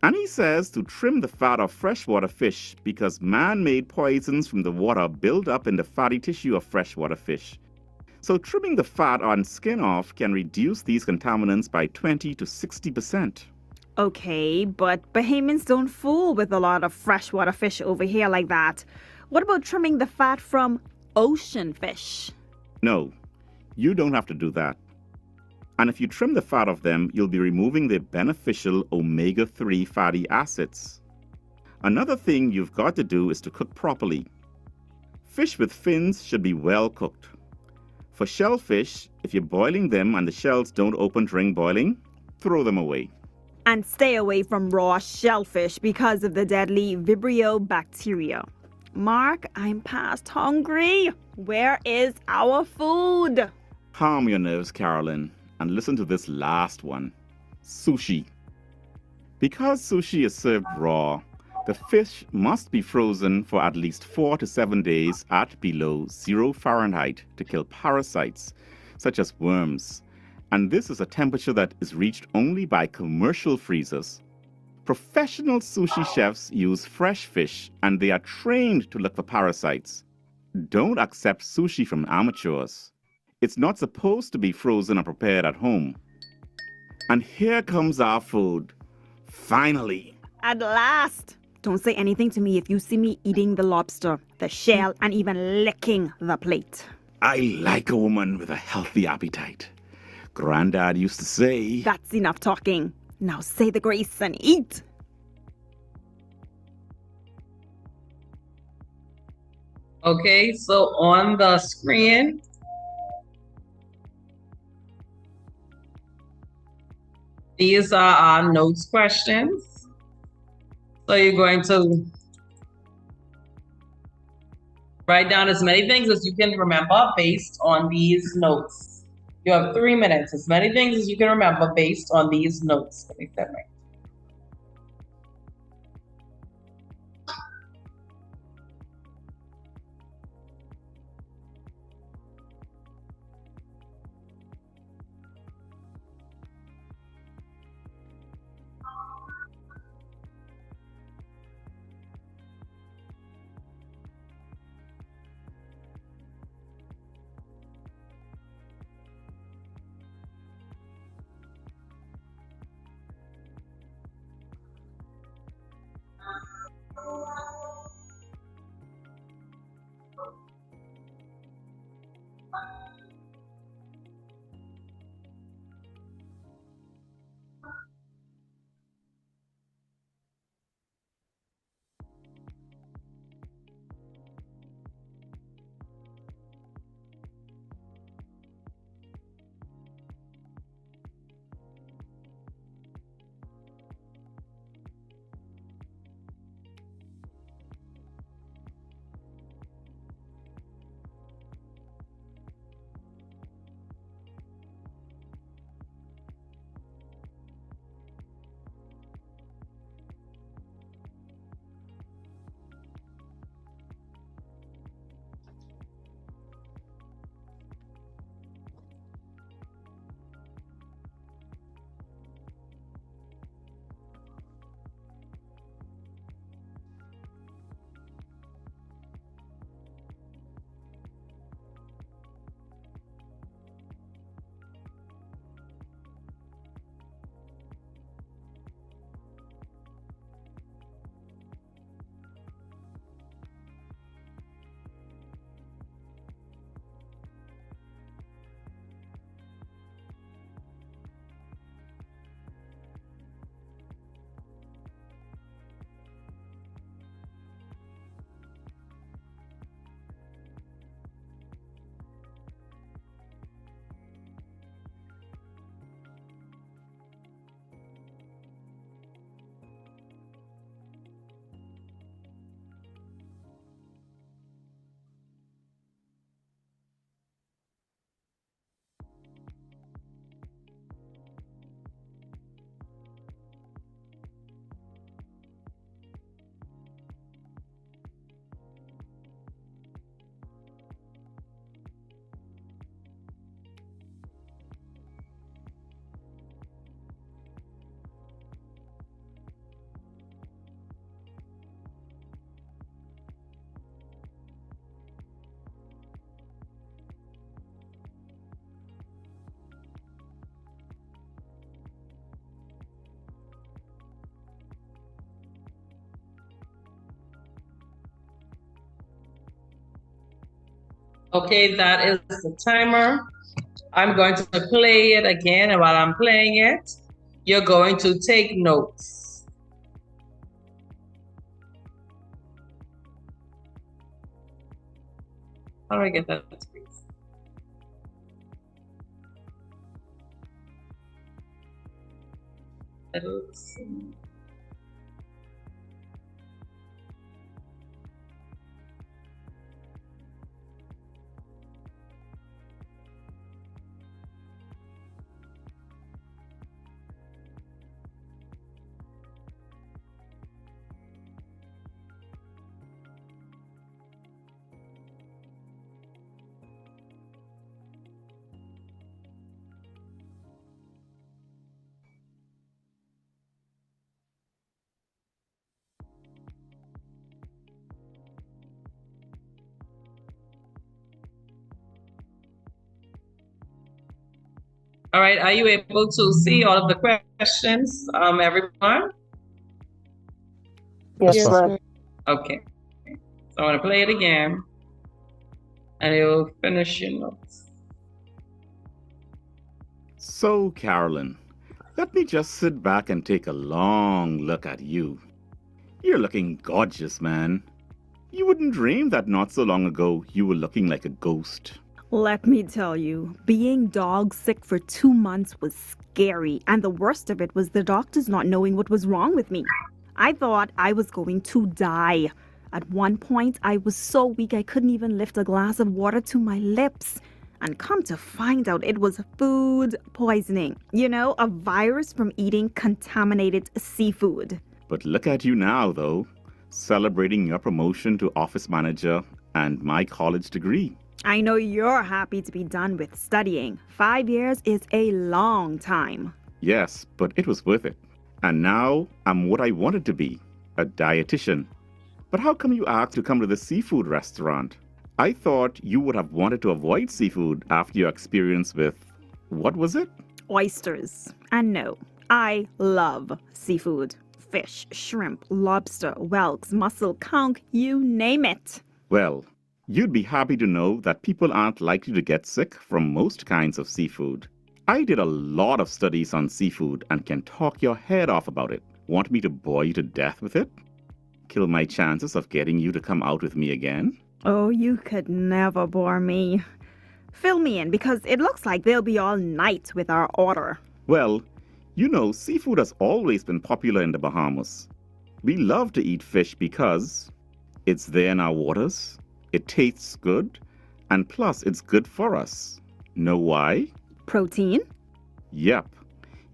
And he says to trim the fat of freshwater fish because man-made poisons from the water build up in the fatty tissue of freshwater fish. So trimming the fat and skin off can reduce these contaminants by 20 to 60%. Okay, but Bahamians don't fool with a lot of freshwater fish over here like that. What about trimming the fat from ocean fish? No, you don't have to do that. And if you trim the fat of them, you'll be removing the beneficial omega-3 fatty acids. Another thing you've got to do is to cook properly. Fish with fins should be well cooked. For shellfish, if you're boiling them and the shells don't open during boiling, throw them away. And stay away from raw shellfish because of the deadly Vibrio bacteria. Mark, I'm past hungry. Where is our food? Calm your nerves, Carolyn, and listen to this last one. Sushi. Because sushi is served raw, the fish must be frozen for at least 4 to 7 days at below 0 Fahrenheit to kill parasites, such as worms. And this is a temperature that is reached only by commercial freezers. Professional sushi chefs use fresh fish and they are trained to look for parasites. Don't accept sushi from amateurs. It's not supposed to be frozen or prepared at home. And here comes our food. Finally. At last. Don't say anything to me if you see me eating the lobster, the shell, and even licking the plate. I like a woman with a healthy appetite. Granddad used to say, That's enough talking. Now say the grace and eat. Okay, so on the screen, these are our notes questions. So you're going to write down as many things as you can remember based on these notes. You have 3 minutes, as many things as you can remember based on these notes. Let me set my Okay, that is the timer. I'm going to play it again, and while I'm playing it, you're going to take notes. How do I get that space? All right, are you able to see all of the questions, everyone? Yes, Yes, ma'am. ma'am. Okay. So I'm going to play it again, and you'll finish your notes. So, Carolyn, let me just sit back and take a long look at you. You're looking gorgeous, man. You wouldn't dream that not so long ago you were looking like a ghost. Let me tell you, being dog sick for 2 months was scary, and the worst of it was the doctors not knowing what was wrong with me. I thought I was going to die. At one point, I was so weak I couldn't even lift a glass of water to my lips. And come to find out, it was food poisoning. You know, a virus from eating contaminated seafood. But look at you now, though, celebrating your promotion to office manager and my college degree. I know you're happy to be done with studying. 5 years is a long time. Yes, but it was worth it. And now I'm what I wanted to be, a dietitian. But how come you asked to come to the seafood restaurant? I thought you would have wanted to avoid seafood after your experience with, what was it? Oysters. And no, I love seafood. Fish, shrimp, lobster, whelks, mussel, conch, you name it. Well, you'd be happy to know that people aren't likely to get sick from most kinds of seafood. I did a lot of studies on seafood and can talk your head off about it. Want me to bore you to death with it? Kill my chances of getting you to come out with me again? Oh, you could never bore me. Fill me in, because it looks like they'll be all night with our order. Well, you know, seafood has always been popular in the Bahamas. We love to eat fish because it's there in our waters, it tastes good, and plus it's good for us. Know why? Protein? Yep.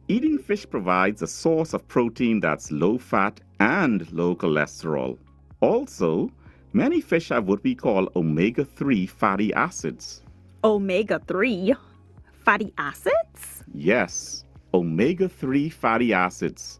Eating fish provides a source of protein that's low fat and low cholesterol. Also, many fish have what we call omega-3 fatty acids. Omega-3? Fatty acids? Yes, omega-3 fatty acids.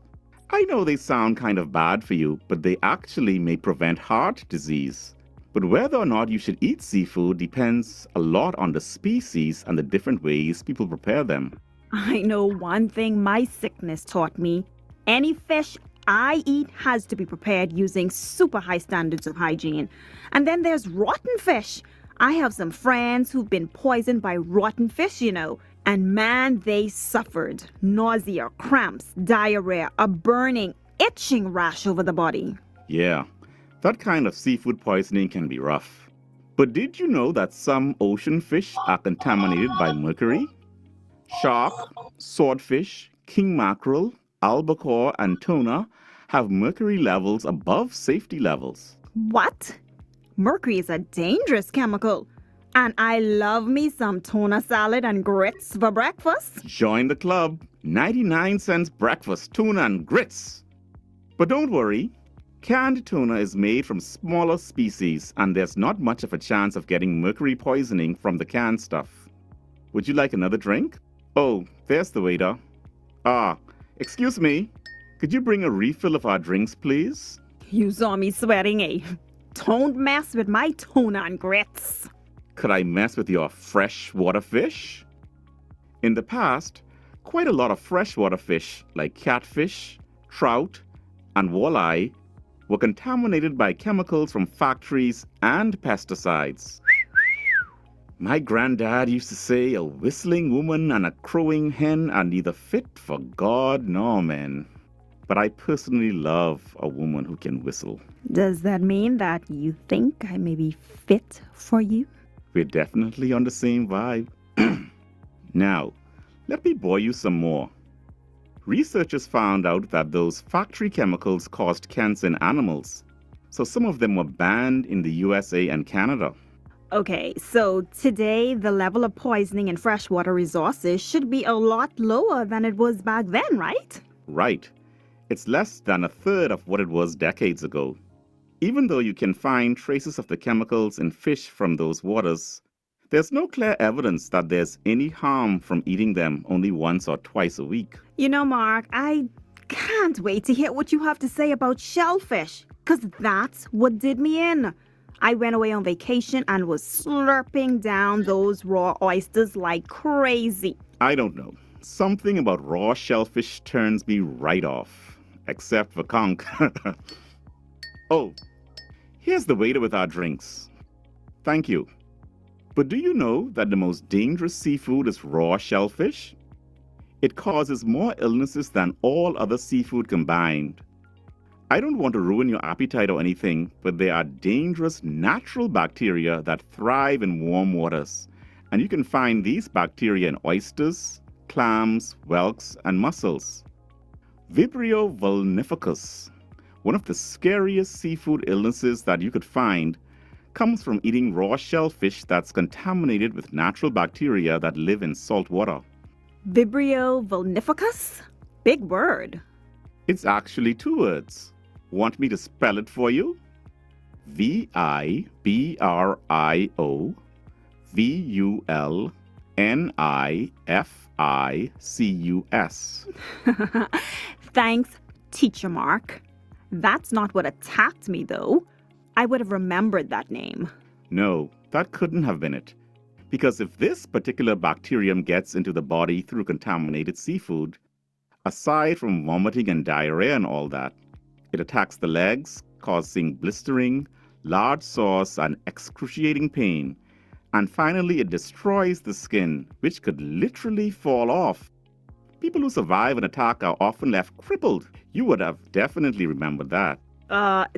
I know they sound kind of bad for you, but they actually may prevent heart disease. But whether or not you should eat seafood depends a lot on the species and the different ways people prepare them. I know one thing my sickness taught me. Any fish I eat has to be prepared using super high standards of hygiene. And then there's rotten fish. I have some friends who've been poisoned by rotten fish, you know. And man, they suffered. Nausea, cramps, diarrhea, a burning, itching rash over the body. Yeah, that kind of seafood poisoning can be rough. But did you know that some ocean fish are contaminated by mercury? Shark, swordfish, king mackerel, albacore, and tuna have mercury levels above safety levels. What? Mercury is a dangerous chemical. And I love me some tuna salad and grits for breakfast. Join the club. 99 cents breakfast, tuna and grits. But don't worry. Canned tuna is made from smaller species, and there's not much of a chance of getting mercury poisoning from the canned stuff. Would you like another drink? Oh, there's the waiter. Excuse me. Could you bring a refill of our drinks, please? You saw me sweating, eh? Don't mess with my tuna and grits. Could I mess with your freshwater fish? In the past, quite a lot of freshwater fish, like catfish, trout, and walleye, were contaminated by chemicals from factories and pesticides. My granddad used to say a whistling woman and a crowing hen are neither fit for God nor men. But I personally love a woman who can whistle. Does that mean that you think I may be fit for you? We're definitely on the same vibe. Now, let me bore you some more. Researchers found out that those factory chemicals caused cancer in animals, so some of them were banned in the USA and Canada. Okay, so today the level of poisoning in freshwater resources should be a lot lower than it was back then, right? Right. It's less than a third of what it was decades ago. Even though you can find traces of the chemicals in fish from those waters, there's no clear evidence that there's any harm from eating them only once or twice a week. You know, Mark, I can't wait to hear what you have to say about shellfish, because that's what did me in. I went away on vacation and was slurping down those raw oysters like crazy. I don't know. Something about raw shellfish turns me right off. Except for conch. Oh, here's the waiter with our drinks. Thank you. But do you know that the most dangerous seafood is raw shellfish? It causes more illnesses than all other seafood combined. I don't want to ruin your appetite or anything, but there are dangerous natural bacteria that thrive in warm waters, and you can find these bacteria in oysters, clams, whelks, and mussels. Vibrio vulnificus, one of the scariest seafood illnesses that you could find, comes from eating raw shellfish that's contaminated with natural bacteria that live in salt water. Vibrio vulnificus? Big word. It's actually 2 words. Want me to spell it for you? VIBRIOVULNIFICUS. Thanks, Teacher Mark. That's not what attacked me, though. I would have remembered that name. No, that couldn't have been it. Because if this particular bacterium gets into the body through contaminated seafood, aside from vomiting and diarrhea and all that, it attacks the legs, causing blistering, large sores, and excruciating pain. And finally, it destroys the skin, which could literally fall off. People who survive an attack are often left crippled. You would have definitely remembered that.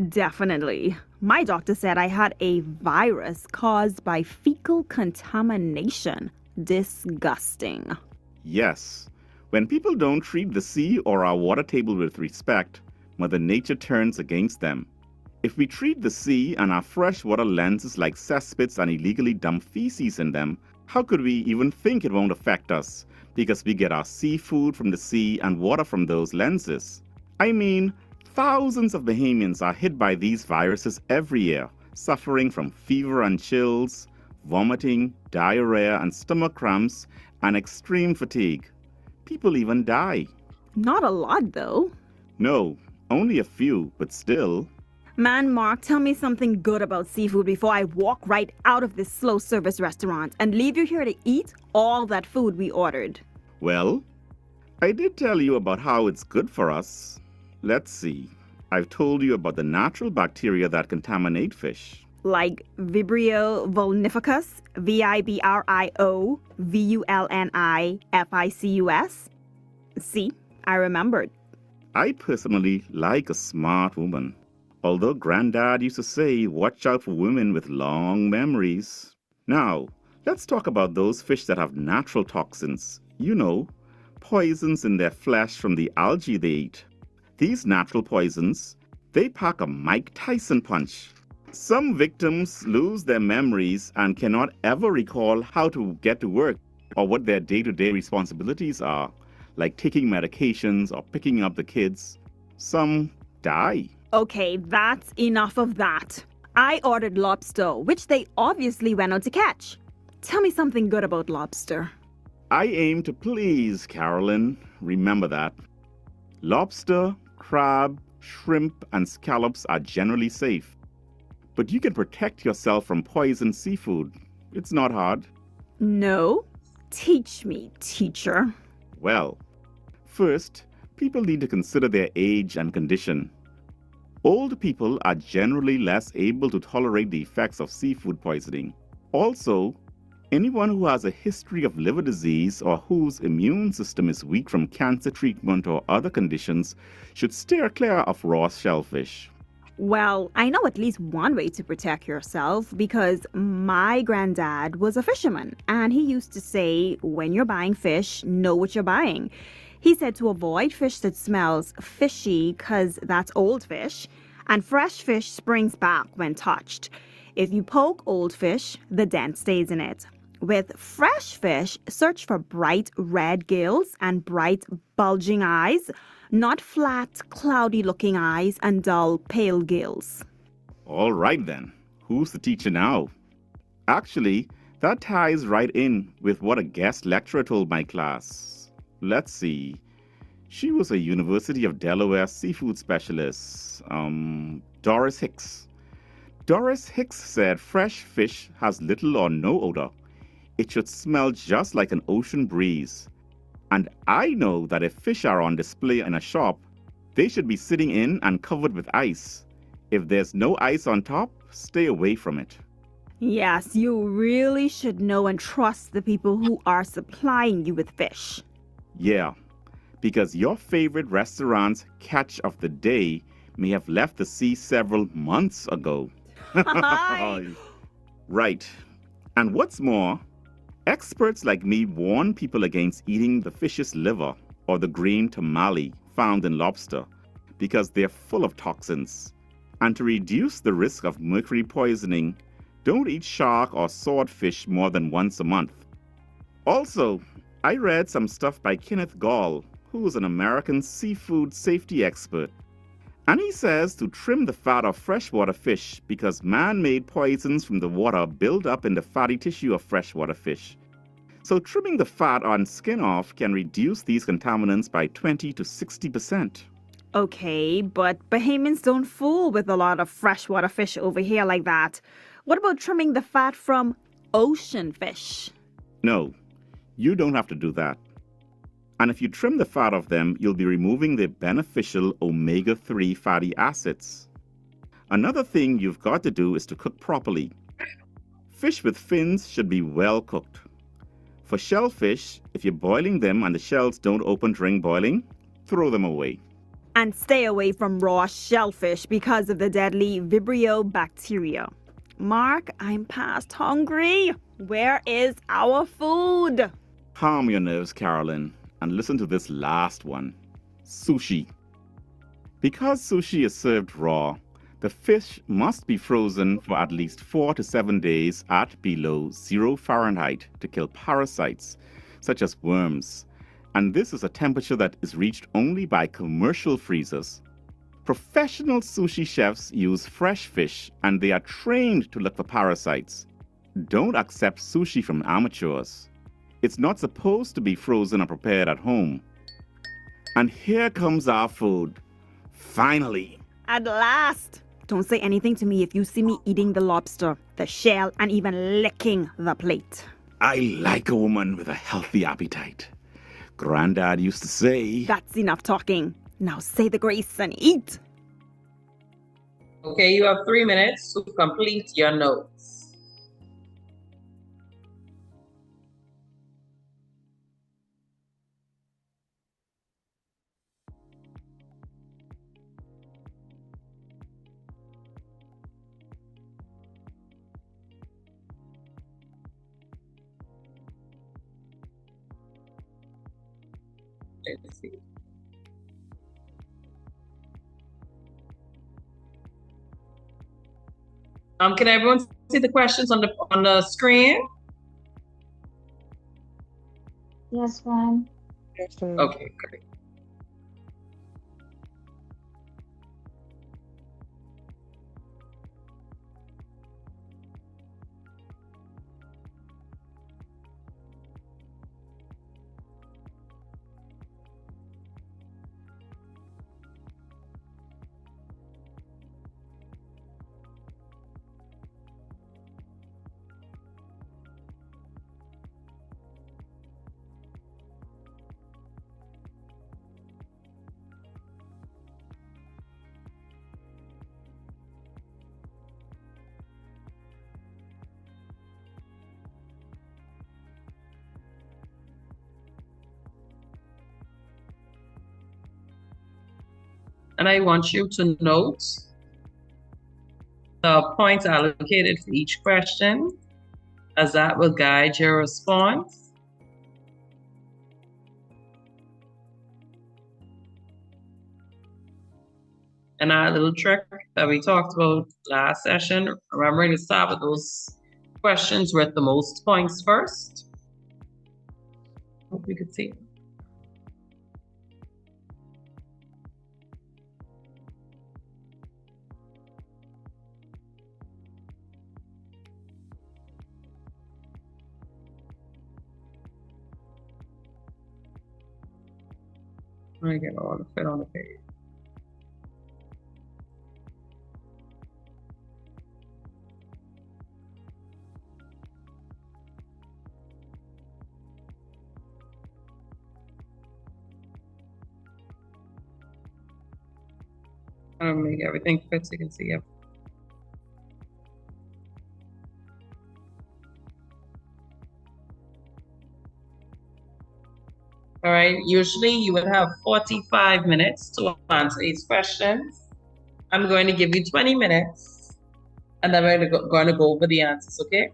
Definitely. My doctor said I had a virus caused by fecal contamination. Disgusting. Yes. When people don't treat the sea or our water table with respect, Mother Nature turns against them. If we treat the sea and our freshwater lenses like cesspits and illegally dump feces in them, how could we even think it won't affect us? Because we get our seafood from the sea and water from those lenses. I mean, thousands of Bahamians are hit by these viruses every year, suffering from fever and chills, vomiting, diarrhea and stomach cramps, and extreme fatigue. People even die. Not a lot, though. No, only a few, but still. Man, Mark, tell me something good about seafood before I walk right out of this slow service restaurant and leave you here to eat all that food we ordered. Well, I did tell you about how it's good for us. Let's see. I've told you about the natural bacteria that contaminate fish. Like Vibrio vulnificus, VIBRIOVULNIFICUS? See, I remembered. I personally like a smart woman. Although Granddad used to say, watch out for women with long memories. Now, let's talk about those fish that have natural toxins. You know, poisons in their flesh from the algae they eat. These natural poisons, they pack a Mike Tyson punch. Some victims lose their memories and cannot ever recall how to get to work or what their day-to-day responsibilities are, like taking medications or picking up the kids. Some die. Okay, that's enough of that. I ordered lobster, which they obviously went out to catch. Tell me something good about lobster. I aim to please, Carolyn. Remember that. Lobster, crab, shrimp, and scallops are generally safe. But you can protect yourself from poisoned seafood. It's not hard. No? Teach me, teacher. Well, first, people need to consider their age and condition. Old people are generally less able to tolerate the effects of seafood poisoning. Also, anyone who has a history of liver disease or whose immune system is weak from cancer treatment or other conditions should steer clear of raw shellfish. Well, I know at least one way to protect yourself because my granddad was a fisherman and he used to say, when you're buying fish, know what you're buying. He said to avoid fish that smells fishy because that's old fish, and fresh fish springs back when touched. If you poke old fish, the dent stays in it. With fresh fish, search for bright red gills and bright bulging eyes, not flat, cloudy-looking eyes and dull, pale gills. All right then, who's the teacher now? Actually, that ties right in with what a guest lecturer told my class. Let's see. She was a University of Delaware seafood specialist, Doris Hicks. Doris Hicks said fresh fish has little or no odor. It should smell just like an ocean breeze. And I know that if fish are on display in a shop, they should be sitting in and covered with ice. If there's no ice on top, stay away from it. Yes, you really should know and trust the people who are supplying you with fish. Yeah, because your favorite restaurant's catch of the day may have left the sea several months ago. Right. And what's more, experts like me warn people against eating the fish's liver or the green tamale found in lobster because they're full of toxins. And to reduce the risk of mercury poisoning, don't eat shark or swordfish more than once a month. Also, I read some stuff by Kenneth Gall, who is an American seafood safety expert. And he says to trim the fat of freshwater fish because man-made poisons from the water build up in the fatty tissue of freshwater fish. So trimming the fat and skin off can reduce these contaminants by 20 to 60%. Okay, but Bahamians don't fool with a lot of freshwater fish over here like that. What about trimming the fat from ocean fish? No, you don't have to do that. And if you trim the fat of them, you'll be removing the beneficial omega-3 fatty acids. Another thing you've got to do is to cook properly. Fish with fins should be well cooked. For shellfish, if you're boiling them and the shells don't open during boiling, throw them away. And stay away from raw shellfish because of the deadly Vibrio bacteria. Mark, I'm past hungry. Where is our food? Calm your nerves, Carolyn, and listen to this last one. Sushi. Because sushi is served raw, the fish must be frozen for at least 4 to 7 days at below 0 Fahrenheit to kill parasites, such as worms. And this is a temperature that is reached only by commercial freezers. Professional sushi chefs use fresh fish and they are trained to look for parasites. Don't accept sushi from amateurs. It's not supposed to be frozen or prepared at home. And here comes our food. Finally. At last. Don't say anything to me if you see me eating the lobster, the shell, and even licking the plate. I like a woman with a healthy appetite. Granddad used to say. That's enough talking. Now say the grace and eat. Okay, you have 3 minutes to complete your notes. Let's see. Can everyone see the questions on the screen? Yes, ma'am. Yes, ma'am. Okay, great. And I want you to note the points allocated for each question, as that will guide your response. And our little trick that we talked about last session, remembering to start with those questions with the most points first. Hope you could see. I get all the fit on the page. Make everything fit so you can see it. All right, usually you would have 45 minutes to answer each question. I'm going to give you 20 minutes, and then we're going to go over the answers, okay?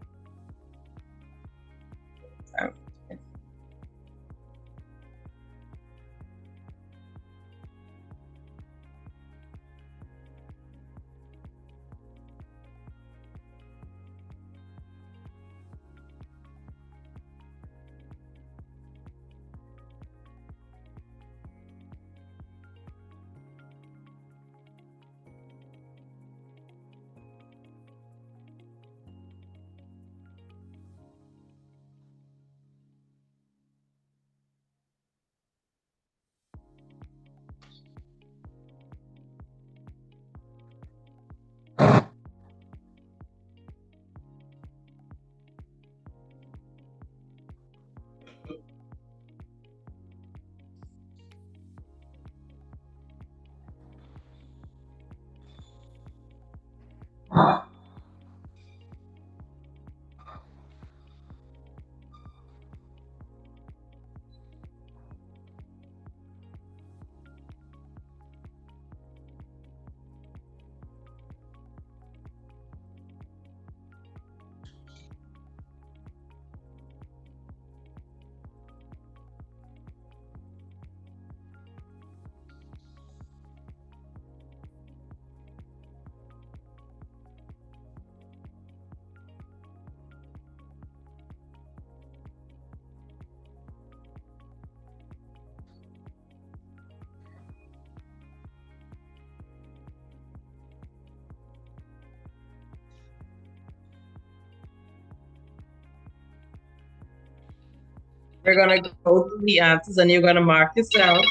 We're going to go through the answers, and you're going to mark yourself.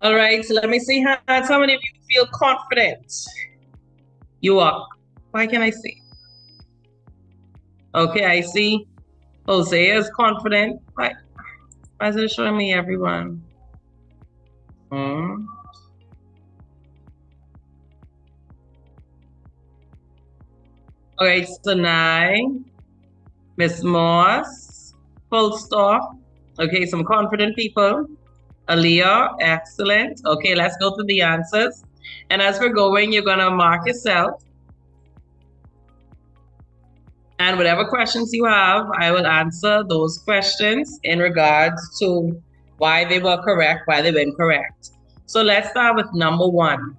All right, so let me see how many of you feel confident. You are. Why can I see? Okay, I see Hosea is confident. Why is it showing me everyone? All right, so nine, Miss Moss, full stop. Okay, some confident people. Aaliyah, excellent. Okay, let's go through the answers. And as we're going, you're gonna mark yourself. And whatever questions you have, I will answer those questions in regards to why they were correct, why they were incorrect. So let's start with number one.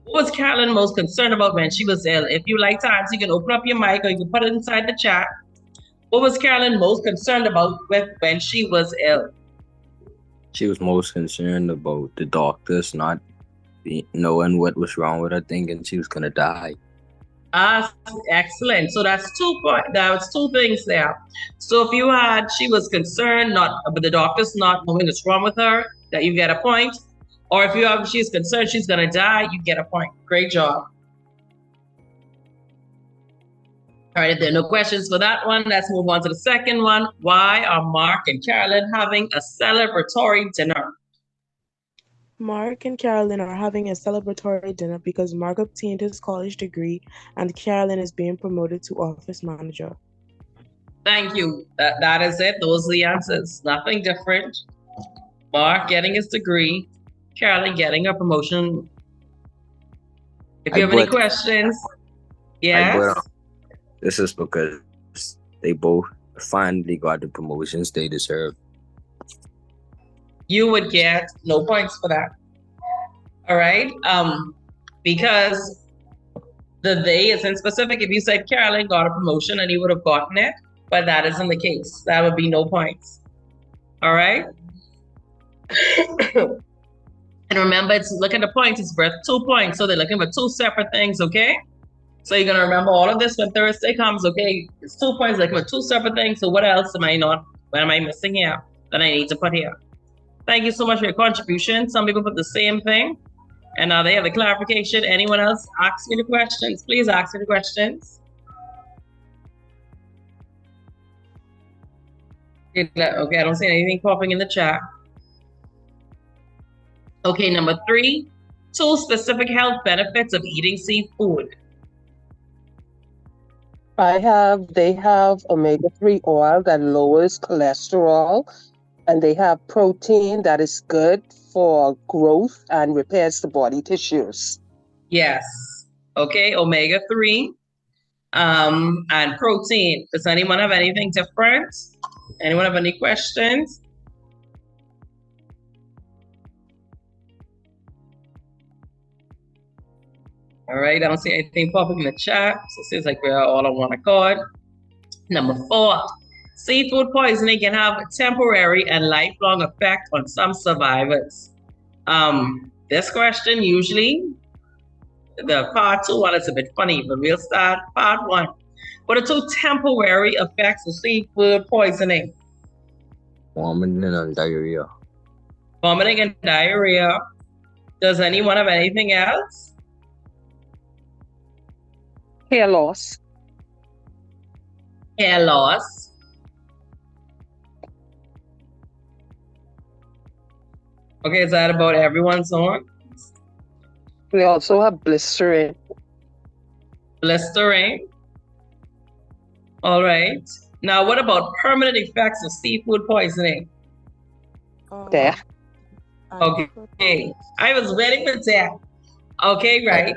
What was Carolyn most concerned about when she was ill? If you like to answer, you can open up your mic or you can put it inside the chat. What was Carolyn most concerned about when she was ill? She was most concerned about the doctors not knowing what was wrong with her, thinking she was gonna die. Excellent. So that's 2 points. That's 2 things there. So if you had, she was concerned not about the doctors not knowing what's wrong with her, that you get a point. Or if you have, she's concerned she's gonna die, you get a point. Great job. All right, if there are no questions for that one, let's move on to the second one. Why are Mark and Carolyn having a celebratory dinner? Mark and Carolyn are having a celebratory dinner because Mark obtained his college degree and Carolyn is being promoted to office manager. Thank you. That is it. Those are the answers. Nothing different. Mark getting his degree, Carolyn getting a promotion. If you have any questions, yes. This is because they both finally got the promotions they deserve. You would get no points for that. All right. Because the they isn't specific. If you said Carolyn got a promotion and you would have gotten it, but that isn't the case. That would be no points. All right. And remember, it's looking at the points, it's worth 2 points. So they're looking for 2 separate things, okay? So you're gonna remember all of this when Thursday comes, okay? It's 2 points, like with 2 separate things. So what else am I missing here that I need to put here? Thank you so much for your contribution. Some people put the same thing, and now they have the clarification. Anyone else ask me the questions? Please ask me the questions. Okay, I don't see anything popping in the chat. Okay, number 3, 2 specific health benefits of eating seafood. They have omega-3 oil that lowers cholesterol, and they have protein that is good for growth and repairs the body tissues. Yes. Okay, omega-3 and protein. Does anyone have anything different? Anyone have any questions? All right, I don't see anything popping in the chat. So it seems like we're all on one accord. Number 4, seafood poisoning can have a temporary and lifelong effect on some survivors. This question usually, the part 2 one is a bit funny, but we'll start part 1. What are 2 temporary effects of seafood poisoning? Vomiting and diarrhea. Vomiting and diarrhea. Does anyone have anything else? Hair loss. Hair loss. Okay, is that about everyone's on? We also have blistering. Blistering. All right. Now, what about permanent effects of seafood poisoning? Death. Okay. I was waiting for death. Okay, right.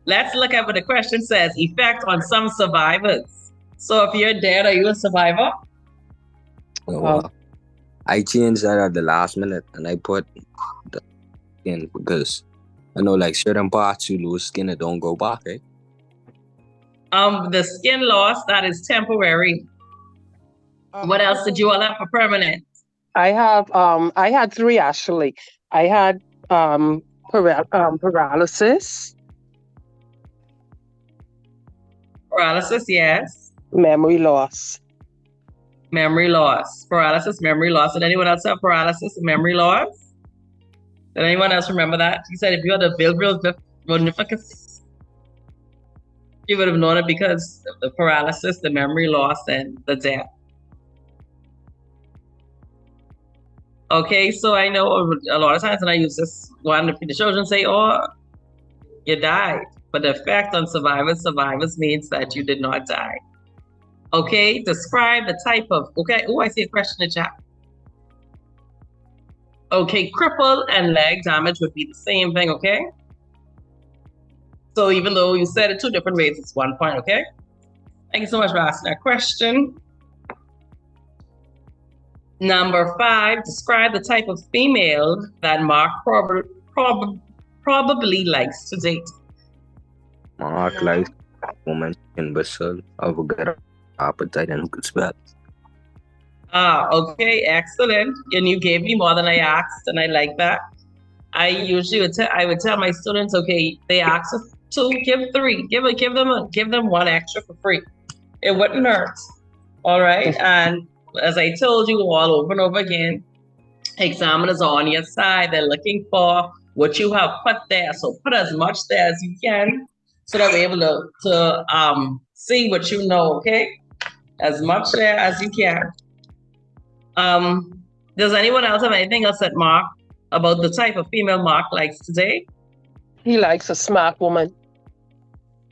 Let's look at what the question says. Effect on some survivors. So if you're dead, are you a survivor? I changed that at the last minute, and I put the skin because I know like certain parts you lose skin, it don't go back, eh? The skin loss, that is temporary. What else did you all have for permanent? I had 3 actually. I had paralysis. Paralysis, yes. Memory loss. Memory loss. Paralysis, memory loss. Did anyone else have paralysis and memory loss? Did anyone else remember that? You said if you had a Vilbreal magnificus, you would have known it because of the paralysis, the memory loss, and the death. Okay, so I know a lot of times when I use this one, the children say, oh, you died. But the effect on survivors means that you did not die. Okay, describe the type of, okay, oh, I see a question in the chat. Okay, cripple and leg damage would be the same thing, okay? So even though you said it 2 different ways, it's 1 point, okay? Thank you so much for asking that question. Number 5, describe the type of female that Mark probably likes to date. Mark likes women in whistle of a good appetite and good smell. Okay, excellent. And you gave me more than I asked, and I like that. I usually would tell my students, okay, they ask for 2, give 3, give them 1 extra for free. It wouldn't hurt. All right, and as I told you all over and over again, examiners are on your side. They're looking for what you have put there. So put as much there as you can so that we're able to see what you know, okay? As much there as you can. Does anyone else have anything else that Mark about the type of female Mark likes today? He likes a smart woman.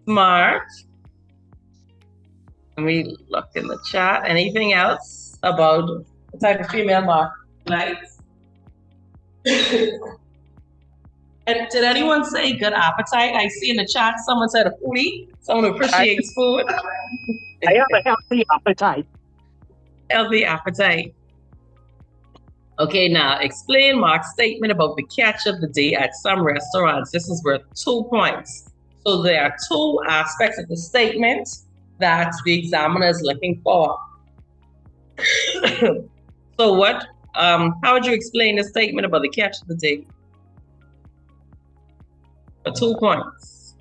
Smart. Let me look in the chat. Anything else about the type of female Mark likes? And did anyone say good appetite? I see in the chat someone said a foodie. Someone who appreciates food. I have a healthy appetite. Healthy appetite. Okay, now explain Mark's statement about the catch of the day at some restaurants. This is worth 2 points. So there are 2 aspects of the statement that the examiner is looking for. So how would you explain the statement about the catch of the day? For 2 points.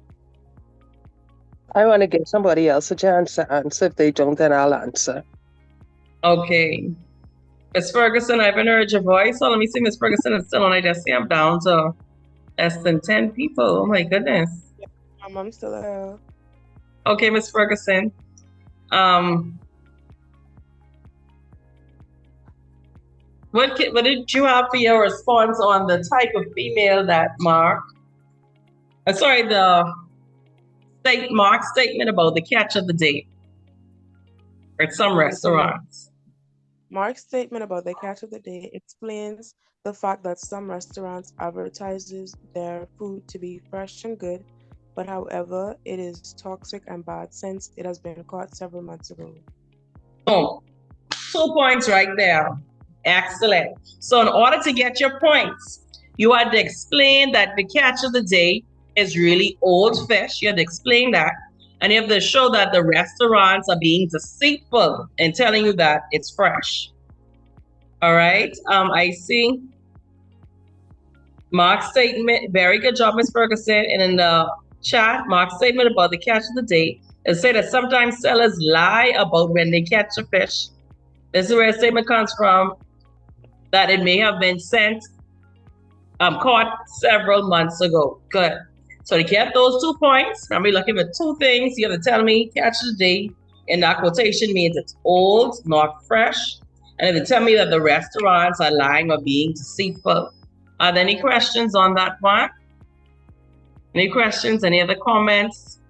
I want to give somebody else a chance to answer. If they don't, then I'll answer. Okay. Miss Ferguson, I haven't heard your voice. So let me see. Miss Ferguson is still on. I just see I'm down to less than 10 people. Oh my goodness. I'm still there. Okay, Miss Ferguson. What did you have for your response on the type of female that Mark's statement about the catch of the day at some restaurants? Mark's statement about the catch of the day explains the fact that some restaurants advertises their food to be fresh and good, but however, it is toxic and bad since it has been caught several months ago. Oh, 2 points right there. Excellent. So in order to get your points, you had to explain that the catch of the day is really old fish. You have to explain that. And you have to show that the restaurants are being deceitful in telling you that it's fresh. All right. I see Mark's statement. Very good job, Ms. Ferguson. And in the chat, Mark's statement about the catch of the day is say that sometimes sellers lie about when they catch a fish. This is where a statement comes from, that it may have been caught several months ago. Good. So to get those 2 points, I'm looking at 2 things. You have to tell me catch of the day in that quotation means it's old, not fresh. And if you tell me that the restaurants are lying or being deceitful. Are there any questions on that one? Any questions? Any other comments?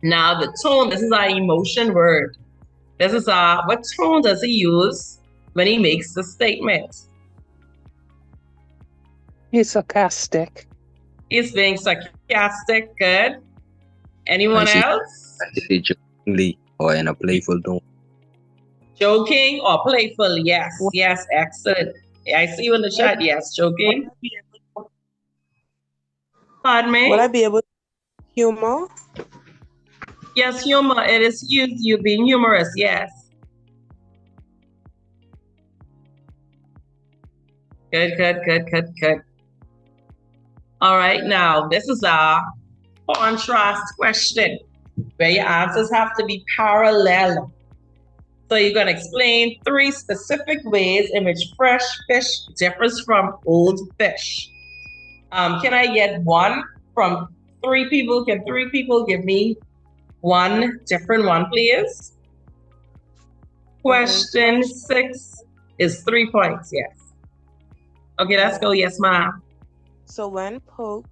Now the tone, this is our emotion word. This is what tone does he use when he makes the statement? He's sarcastic. He's being sarcastic. Good. Anyone else? Jokingly or in a playful tone. Joking or playful? Yes. Yes. Excellent. I see you in the chat. Yes. Joking. Pardon me? Will I be able to humor? Yes, humor. It is you being humorous. Yes. Good. All right. Now, this is our contrast question where your answers have to be parallel. So you're going to explain 3 specific ways in which fresh fish differs from old fish. Can I get one from 3 people? Can 3 people give me one different one, please? Question 6 is 3 points, yes. Okay, let's go. Yes, ma'am. So when poked,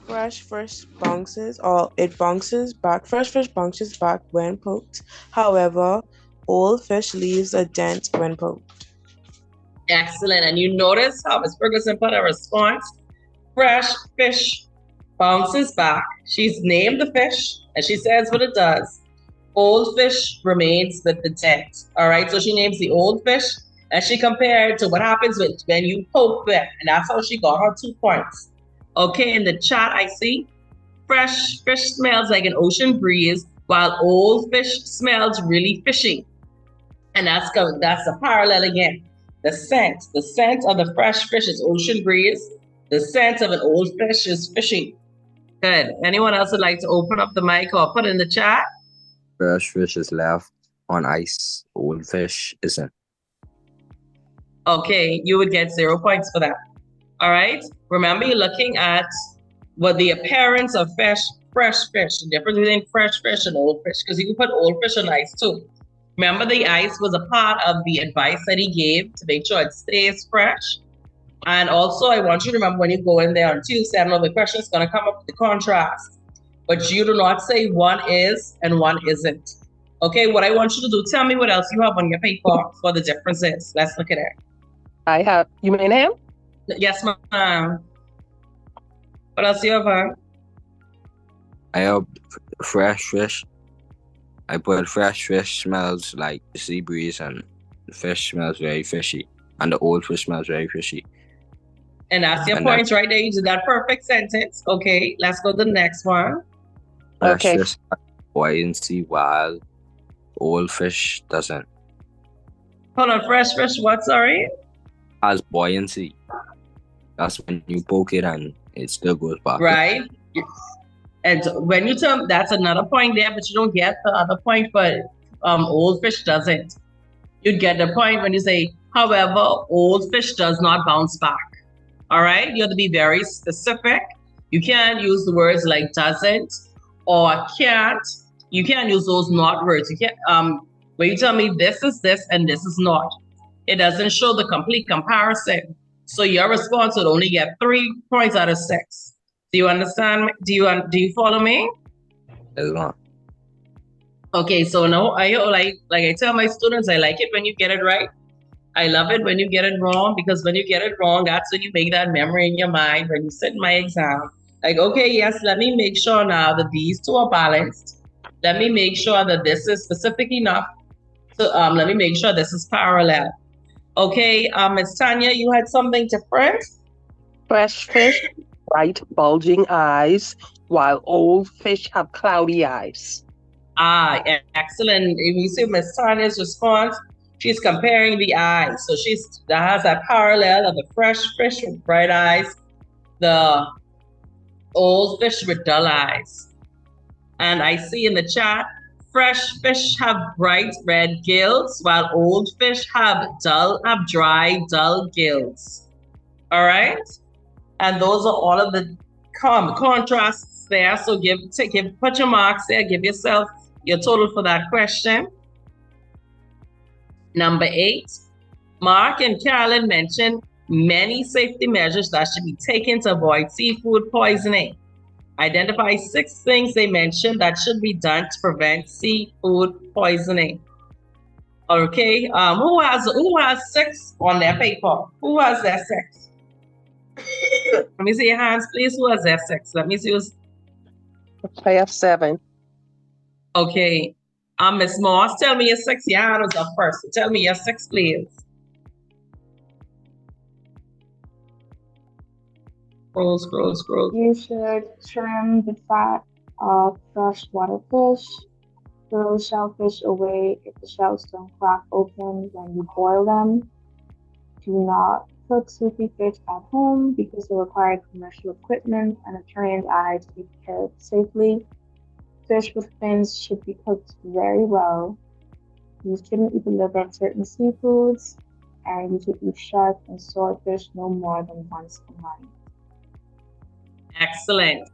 fresh fish bounces, or it bounces back. Fresh fish bounces back when poked. However, old fish leaves a dent when poked. Excellent. And you notice how Ms. Ferguson put a response. Fresh fish bounces back. She's named the fish and she says what it does. Old fish remains with the dent. All right. So she names the old fish and she compared to what happens when you poke them. And that's how she got her 2 points. Okay. In the chat, I see fresh fish smells like an ocean breeze, while old fish smells really fishy. And that's the parallel again. The scent of the fresh fish is ocean breeze. The scent of an old fish is fishy. Good. Anyone else would like to open up the mic or put in the chat? Fresh fish is left on ice. Old fish isn't. Okay, you would get 0 points for that. All right. Remember, you're looking at what the appearance of fresh fish, the difference between fresh fish and old fish, because you can put old fish on ice too. Remember, the ice was a part of the advice that he gave to make sure it stays fresh. And also, I want you to remember when you go in there on Tuesday, I know the question is going to come up with the contrast, but you do not say one is and one isn't. Okay, what I want you to do, tell me what else you have on your paper for the differences. Let's look at it. I have, you mean him? Yes, ma'am. What else do you have on? I have fresh fish. I put fresh fish smells like the sea breeze and the fish smells very fishy. And the old fish smells very fishy. And that's your points right there. You did that perfect sentence. Okay, let's go to the next one. Fresh fish has buoyancy while old fish doesn't. Hold on, fresh fish what, sorry? Has buoyancy. That's when you poke it and it still goes back. Right. And when you tell that's another point there, but you don't get the other point, but old fish doesn't. You'd get the point when you say, however, old fish does not bounce back. All right, you have to be very specific. You can't use the words like doesn't or can't. You can't use those not words. You can't when you tell me this is this and this is not, it doesn't show the complete comparison. So your response would only get 3 points out of 6. Do you understand? Do you follow me? As well. Okay, so now I like I tell my students, I like it when you get it right. I love it when you get it wrong, because when you get it wrong, that's when you make that memory in your mind when you sit in my exam. Like, okay, yes, let me make sure now that these two are balanced. Let me make sure that this is specific enough. So let me make sure this is parallel. Okay, Ms. Tanya, you had something different? Fresh fish, bright, bulging eyes, while old fish have cloudy eyes. Excellent. If you see Ms. Tanya's response, she's comparing the eyes. So that has that parallel of the fresh fish with bright eyes, the old fish with dull eyes. And I see in the chat, fresh fish have bright red gills, while old fish have dry, dull gills. All right? And those are all of the contrasts there. So put your marks there, give yourself your total for that question. Number 8, Mark and Carolyn mentioned many safety measures that should be taken to avoid seafood poisoning. Identify 6 things they mentioned that should be done to prevent seafood poisoning. Okay, who has 6 on their paper? Who has their 6? Let me see your hands, please. Who has their 6? Let me see who's. I have 7. Okay, Miss Moss, tell me your 6. Your hand was up first. So tell me your 6, please. Scroll. You should trim the fat of freshwater fish. Throw shellfish away if the shells don't crack open when you boil them. Do not cook soupy fish at home because they require commercial equipment and a trained eye to be prepared safely. Fish with fins should be cooked very well. You shouldn't eat the liver of certain seafoods, and you should eat shark and swordfish no more than once a month. Excellent.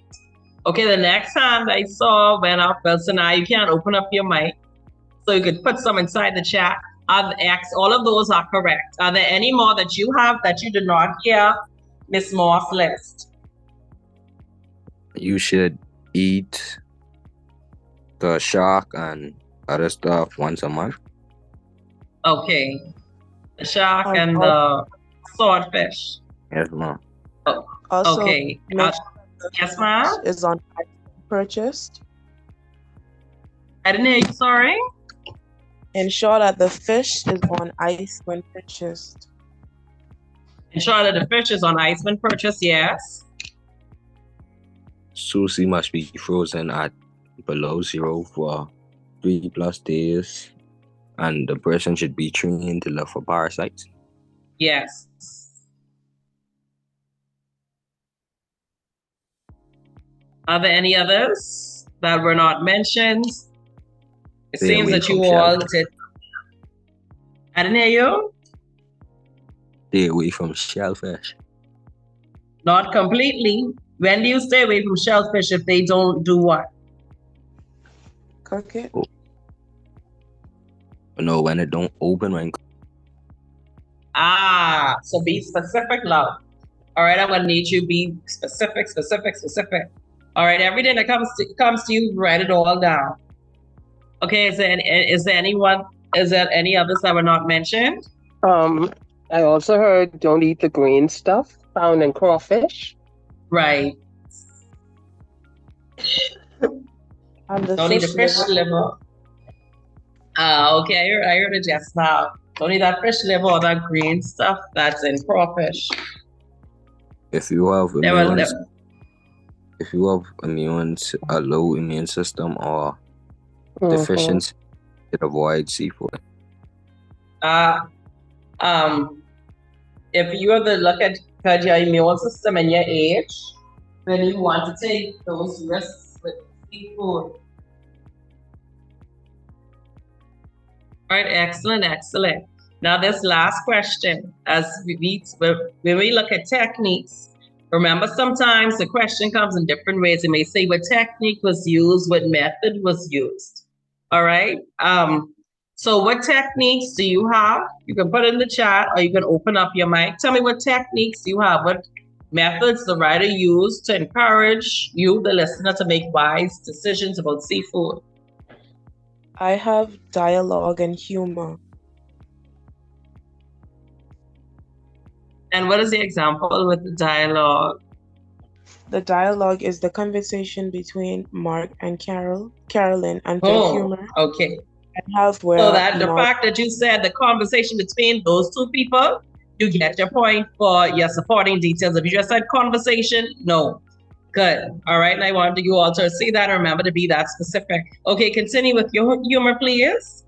Okay, the next hand I saw went up. Well, so now you can't open up your mic, so you could put some inside the chat. All of those are correct. Are there any more that you have that you did not hear Miss Moss list? You should eat the shark and other stuff once a month. Okay. The shark and the swordfish. Yes, ma'am. Also, Okay. Yes, ma'am? Is on ice purchased. I didn't hear you, sorry. Ensure that the fish is on ice when purchased. Ensure that the fish is on ice when purchased, yes. Sushi must be frozen at below 0 for 3+ days, and the person should be trained to look for parasites. Yes. Are there any others that were not mentioned? It seems that you all did. I didn't hear you. Stay away from shellfish. Not completely. When do you stay away from shellfish if they don't do what? Cook it. No, when it don't open when. So be specific, love. All right, I'm gonna need you to be specific. All right, everything that comes to you, write it all down. Okay, is there any others that were not mentioned? I also heard don't eat the green stuff found in crawfish. Right. Don't eat the fish liver. Okay, I heard it just now. Don't eat that fish liver or that green stuff that's in crawfish. If you have a low immune system or deficiency, you should avoid seafood. If you have to look at your immune system and your age, when you want to take those risks with seafood. All right, excellent, excellent. Now this last question, when we look at techniques, remember sometimes the question comes in different ways. It may say what technique was used, what method was used. All right. So what techniques do you have? You can put it in the chat or you can open up your mic. Tell me what techniques you have, what methods the writer used to encourage you, the listener, to make wise decisions about seafood. I have dialogue and humor. And what is the example with the dialogue? The dialogue is the conversation between Mark and Carolyn, and the humor. Okay. I have where So that the Mark, fact that you said the conversation between those two people, you get your point for your supporting details. If you just said conversation, no. Good. All right. And I want you all to see that and remember to be that specific. Okay, continue with your humor, please.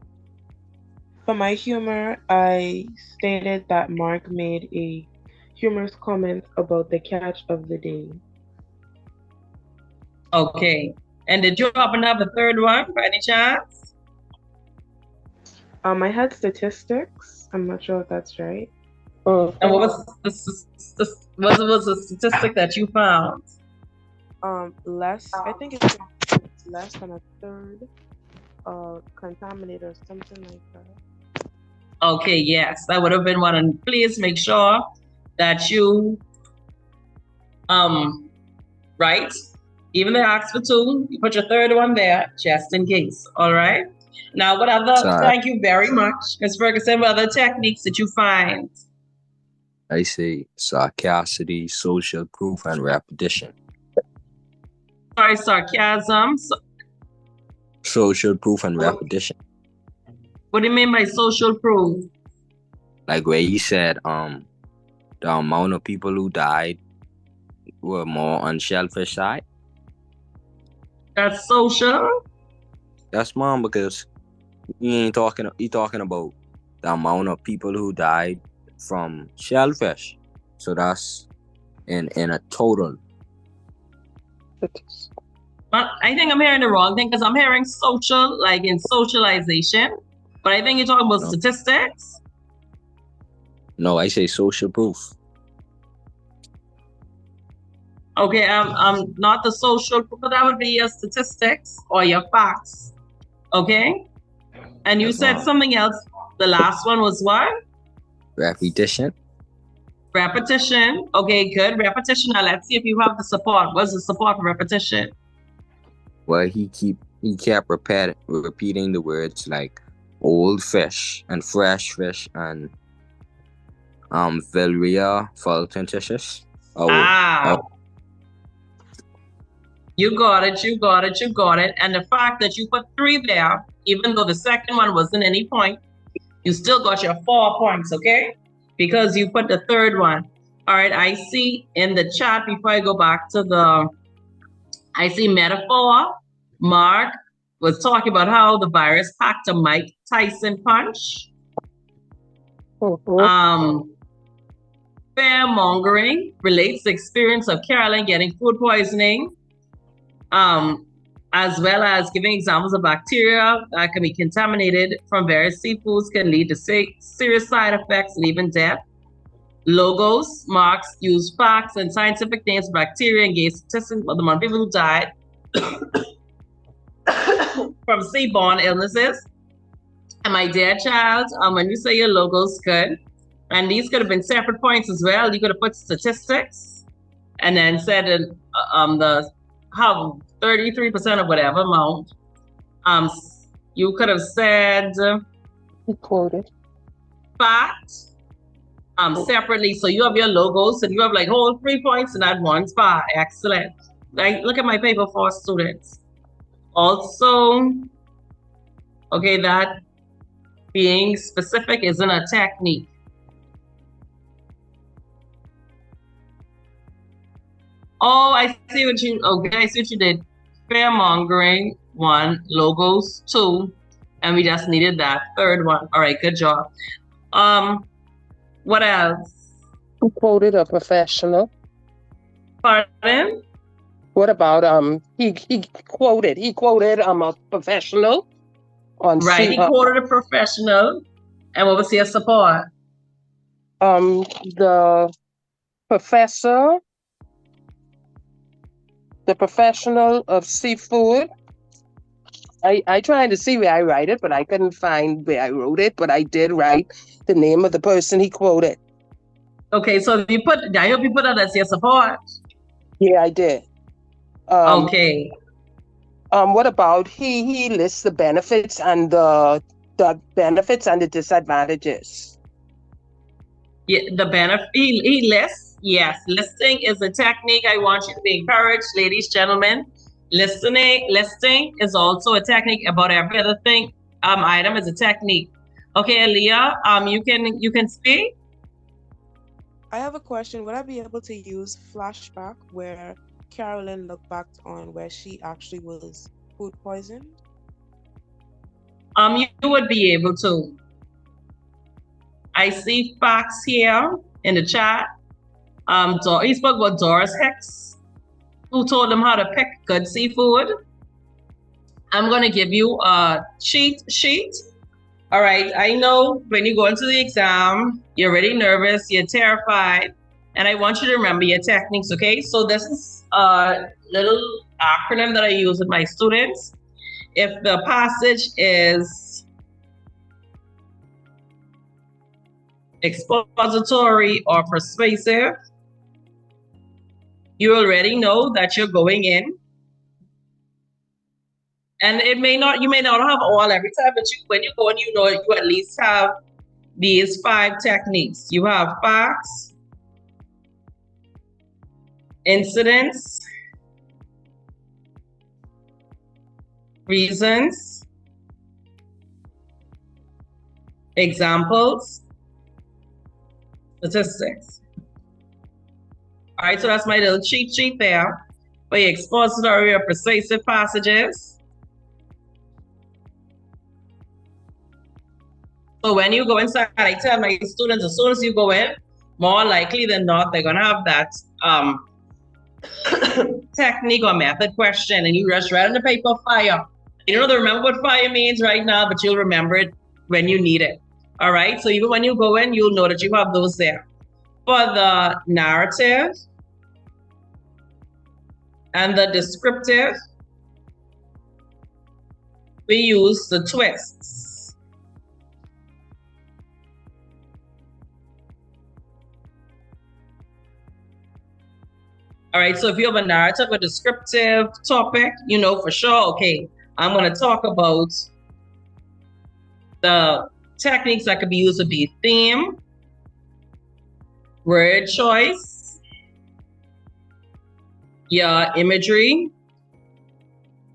For my humor, I stated that Mark made a humorous comment about the catch of the day. Okay. And did you happen to have a third one by any chance? I had statistics. I'm not sure if that's right. And what was the statistic that you found? Less. I think it's less than a third contaminated or something like that. Okay, yes, that would have been one. And please make sure that you right. Even though I asked for two, you put your third one there just in case. All right. Now, what other? Sorry. Thank you very much, Ms. Ferguson. What other techniques did you find? I say sarcasticity, social proof, and repetition. Sorry, sarcasm. Social proof and repetition. What do you mean by social proof? Like where he said, the amount of people who died were more on shellfish side. That's social. That's mom, because he talking about the amount of people who died from shellfish. So that's in a total. But I think I'm hearing the wrong thing because I'm hearing social, like in socialization. But I think you're talking about statistics. No, I say social proof. Okay, not the social proof, but that would be your statistics or your facts. Okay? And you said something else. The last one was what? Repetition. Repetition. Okay, good. Repetition. Now let's see if you have the support. What's the support for repetition? Well, he kept repeating the words like old fish and fresh fish and Vilria Fultenticious. You got it. And the fact that you put 3 there, even though the second one wasn't any point, you still got your 4 points, okay? Because you put the third one. All right, I see in the chat, before I go back to I see metaphor. Mark was talking about how the virus packed a Mike Tyson punch. Fear-mongering relates the experience of Carolyn getting food poisoning, as well as giving examples of bacteria that can be contaminated from various seafoods can lead to serious side effects and even death. Logos, Marks use facts and scientific names for bacteria and gave statistics about the amount of people who died from seaborne illnesses. And my dear child, when you say your logo's good, and these could have been separate points as well. You could have put statistics and then said how 33% of whatever amount. You could have said quoted fact separately. So you have your logos and you have like whole 3 points in that one spot. Excellent. Like look at my paper for students. Also, okay, that being specific isn't a technique. Oh, I see what you did. Fear-mongering, 1, logos, 2, and we just needed that third one. All right, good job. What else? Who quoted a professional? Pardon? What about he quoted a professional on Right, he quoted a professional. And what was his support? The professor, the professional of seafood. I tried to see where I write it, but I couldn't find where I wrote it. But I did write the name of the person he quoted. Okay, so I hope you put that as your support. Yeah, I did. Okay. What about he lists the benefits and the benefits and the disadvantages? Yeah, the benefit he lists. Yes, listing is a technique. I want you to be encouraged, ladies, gentlemen. Listing is also a technique. About every other thing, item is a technique. Okay, Aaliyah, you can speak. I have a question. Would I be able to use flashback where Carolyn looked back on where she actually was food poisoned? You would be able to. I see facts here in the chat. He spoke about Doris Hicks, who told him how to pick good seafood. I'm going to give you a cheat sheet. All right, I know when you go into the exam, you're really nervous, you're terrified, and I want you to remember your techniques, okay? So this is a little acronym that I use with my students. If the passage is expository or persuasive, you already know that you're going in. And you may not have all every time, but when you go in, you know you at least have these 5 techniques. You have facts, incidents, reasons, examples, statistics. All right, so that's my little cheat sheet there for your expository or persuasive passages. So when you go inside, I tell my students, as soon as you go in, more likely than not, they're gonna have that technique or method question, and you just write on the paper fire. You don't remember what fire means right now, but you'll remember it when you need it. All right, so even when you go in, you'll know that you have those there. For the narrative and the descriptive, we use the twists. All right, so if you have a narrative, a descriptive topic, you know for sure, okay, I'm going to talk about the techniques that could be used would be theme, word choice, your imagery.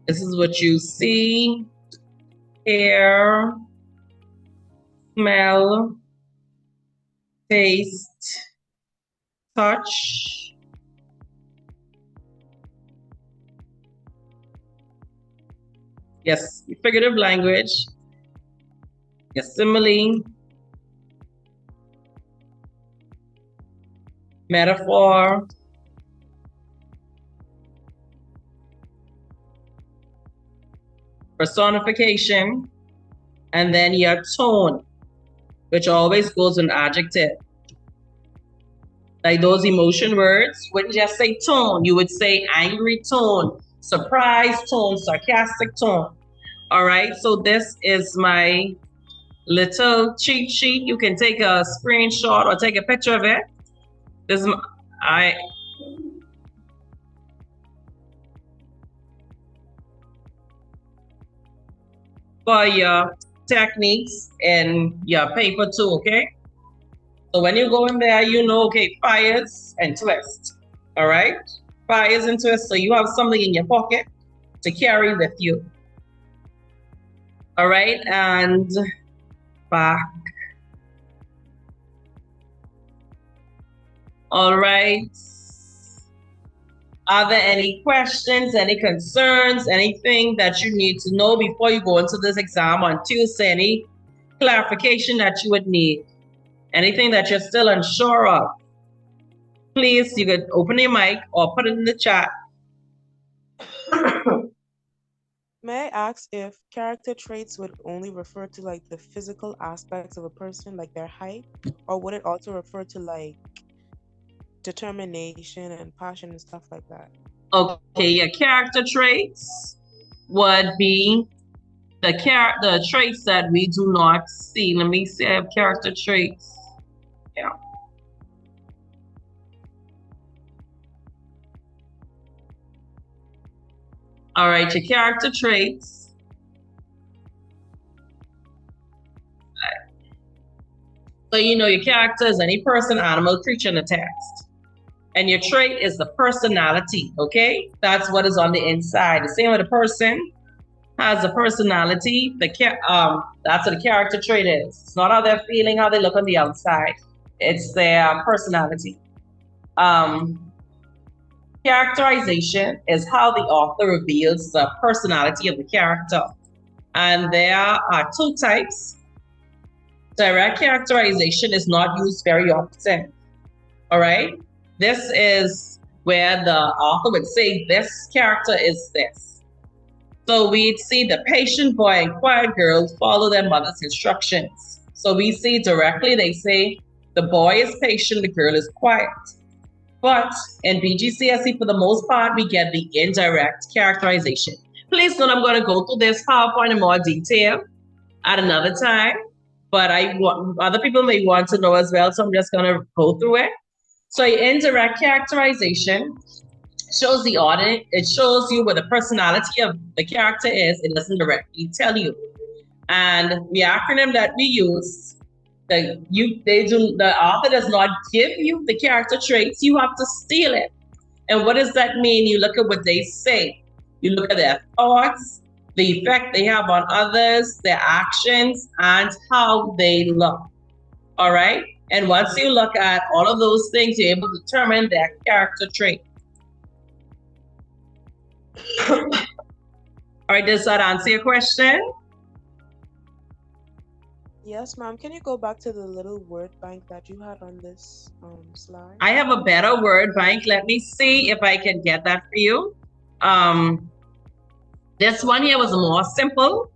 This is what you see, hear, smell, taste, touch. Yes, figurative language, yes, simile, metaphor, personification, and then your tone, which always goes in adjective. Like those emotion words, you wouldn't just say tone, you would say angry tone, surprise tone, sarcastic tone. All right, so this is my little cheat sheet. You can take a screenshot or take a picture of it. This is for your techniques and your paper too, okay? So when you go in there, you know, okay, fires and twists, all right? Fires and twists, so you have something in your pocket to carry with you. All right, and back. All right. Are there any questions, any concerns, anything that you need to know before you go into this exam on Tuesday? Any clarification that you would need? Anything that you're still unsure of? Please, you could open your mic or put it in the chat. May I ask if character traits would only refer to like the physical aspects of a person, like their height, or would it also refer to like determination and passion and stuff like that? Okay, your character traits would be the traits that we do not see. Let me see. I have character traits. Yeah. All right, your character traits. So your character is any person, animal, creature in the text. And your trait is the personality, okay? That's what is on the inside. The same with a person has a personality. That's what the character trait is. It's not how they're feeling, how they look on the outside. It's their personality. Characterization is how the author reveals the personality of the character. And there are two types. Direct characterization is not used very often. All right? This is where the author would say this character is this. So we'd see the patient boy and quiet girl follow their mother's instructions. So we see directly they say the boy is patient, the girl is quiet. But in BGCSE, for the most part, we get the indirect characterization. Please note I'm going to go through this PowerPoint in more detail at another time, but other people may want to know as well, so I'm just going to go through it. So indirect characterization shows the audience, it shows you what the personality of the character is, it doesn't directly tell you. And the acronym that we use, the author does not give you the character traits, you have to steal it. And what does that mean? You look at what they say, you look at their thoughts, the effect they have on others, their actions, and how they look. All right? And once you look at all of those things, you're able to determine their character trait. All right, does that answer your question? Yes, ma'am. Can you go back to the little word bank that you had on this slide? I have a better word bank. Let me see if I can get that for you. This one here was more simple.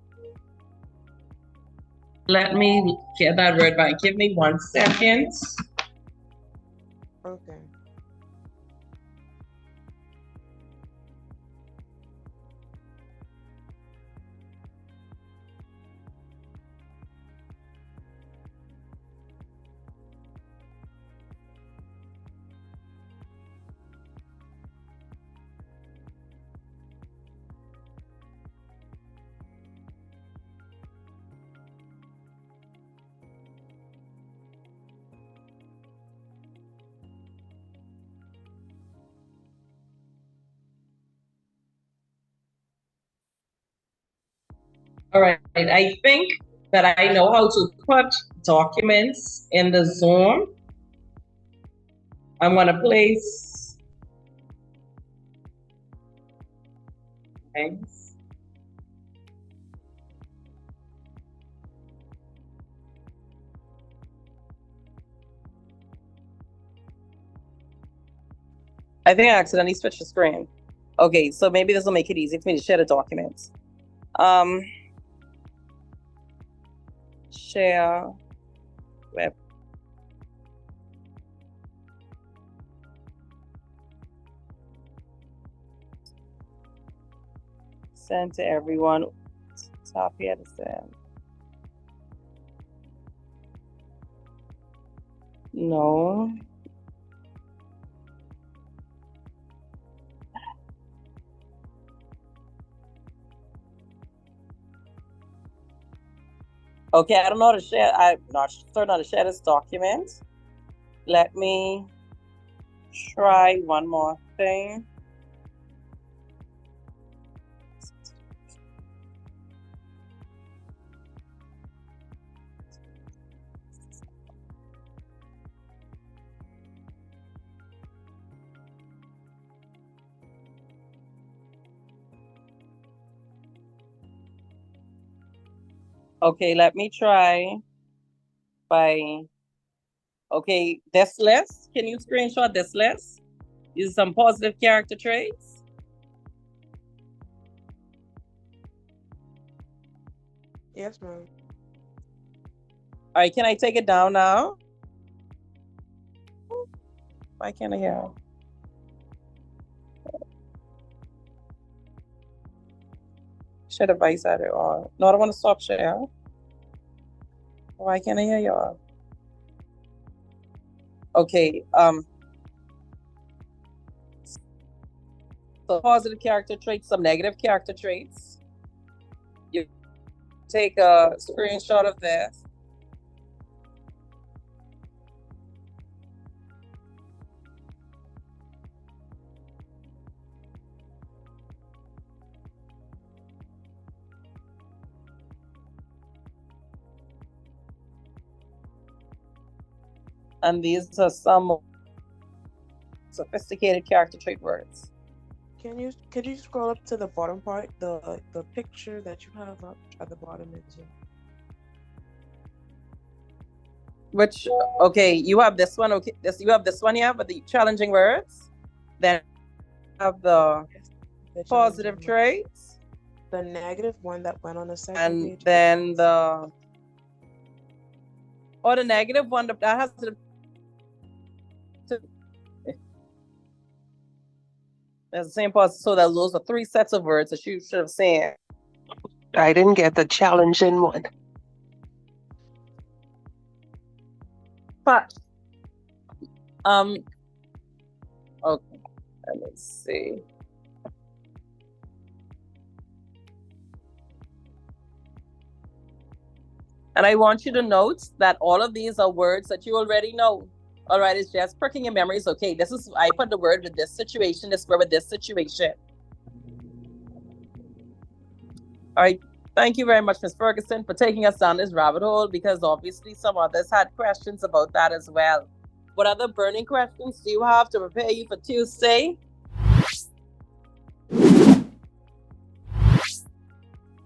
Let me get that word bank. Give me 1 second. Okay. All right, I think that I know how to put documents in the Zoom. I'm going to place things. I think I accidentally switched the screen. Okay, so maybe this will make it easy for me to share the documents. Share web. Send to everyone. Top here to send. No. Okay, I don't know how to share. I'm not certain how to share this document. Let me try one more thing. Okay, let me try by, okay, this list. Can you screenshot this list? Use some positive character traits. Yes, ma'am. All right, can I take it down now? Why can't I hear? Share device at it on. No, I don't want to stop share. Why can't I hear y'all? Okay. So positive character traits, some negative character traits. You take a screenshot of this. And these are some sophisticated character trait words. Could you scroll up to the bottom part? The picture that you have up at the bottom is Which, okay, you have this one. Okay, you have this one here with the challenging words. Then you have the positive traits. The negative one that went on the second and page. Then the negative one that has to. There's the same part. So that those are 3 sets of words that you should have seen. I didn't get the challenging one. But okay, let me see. And I want you to note that all of these are words that you already know. All right, it's just perking your memories. Okay, this is, I put the word with this situation, this word with this situation. All right, thank you very much, Ms. Ferguson, for taking us down this rabbit hole, because obviously some others had questions about that as well. What other burning questions do you have to prepare you for Tuesday?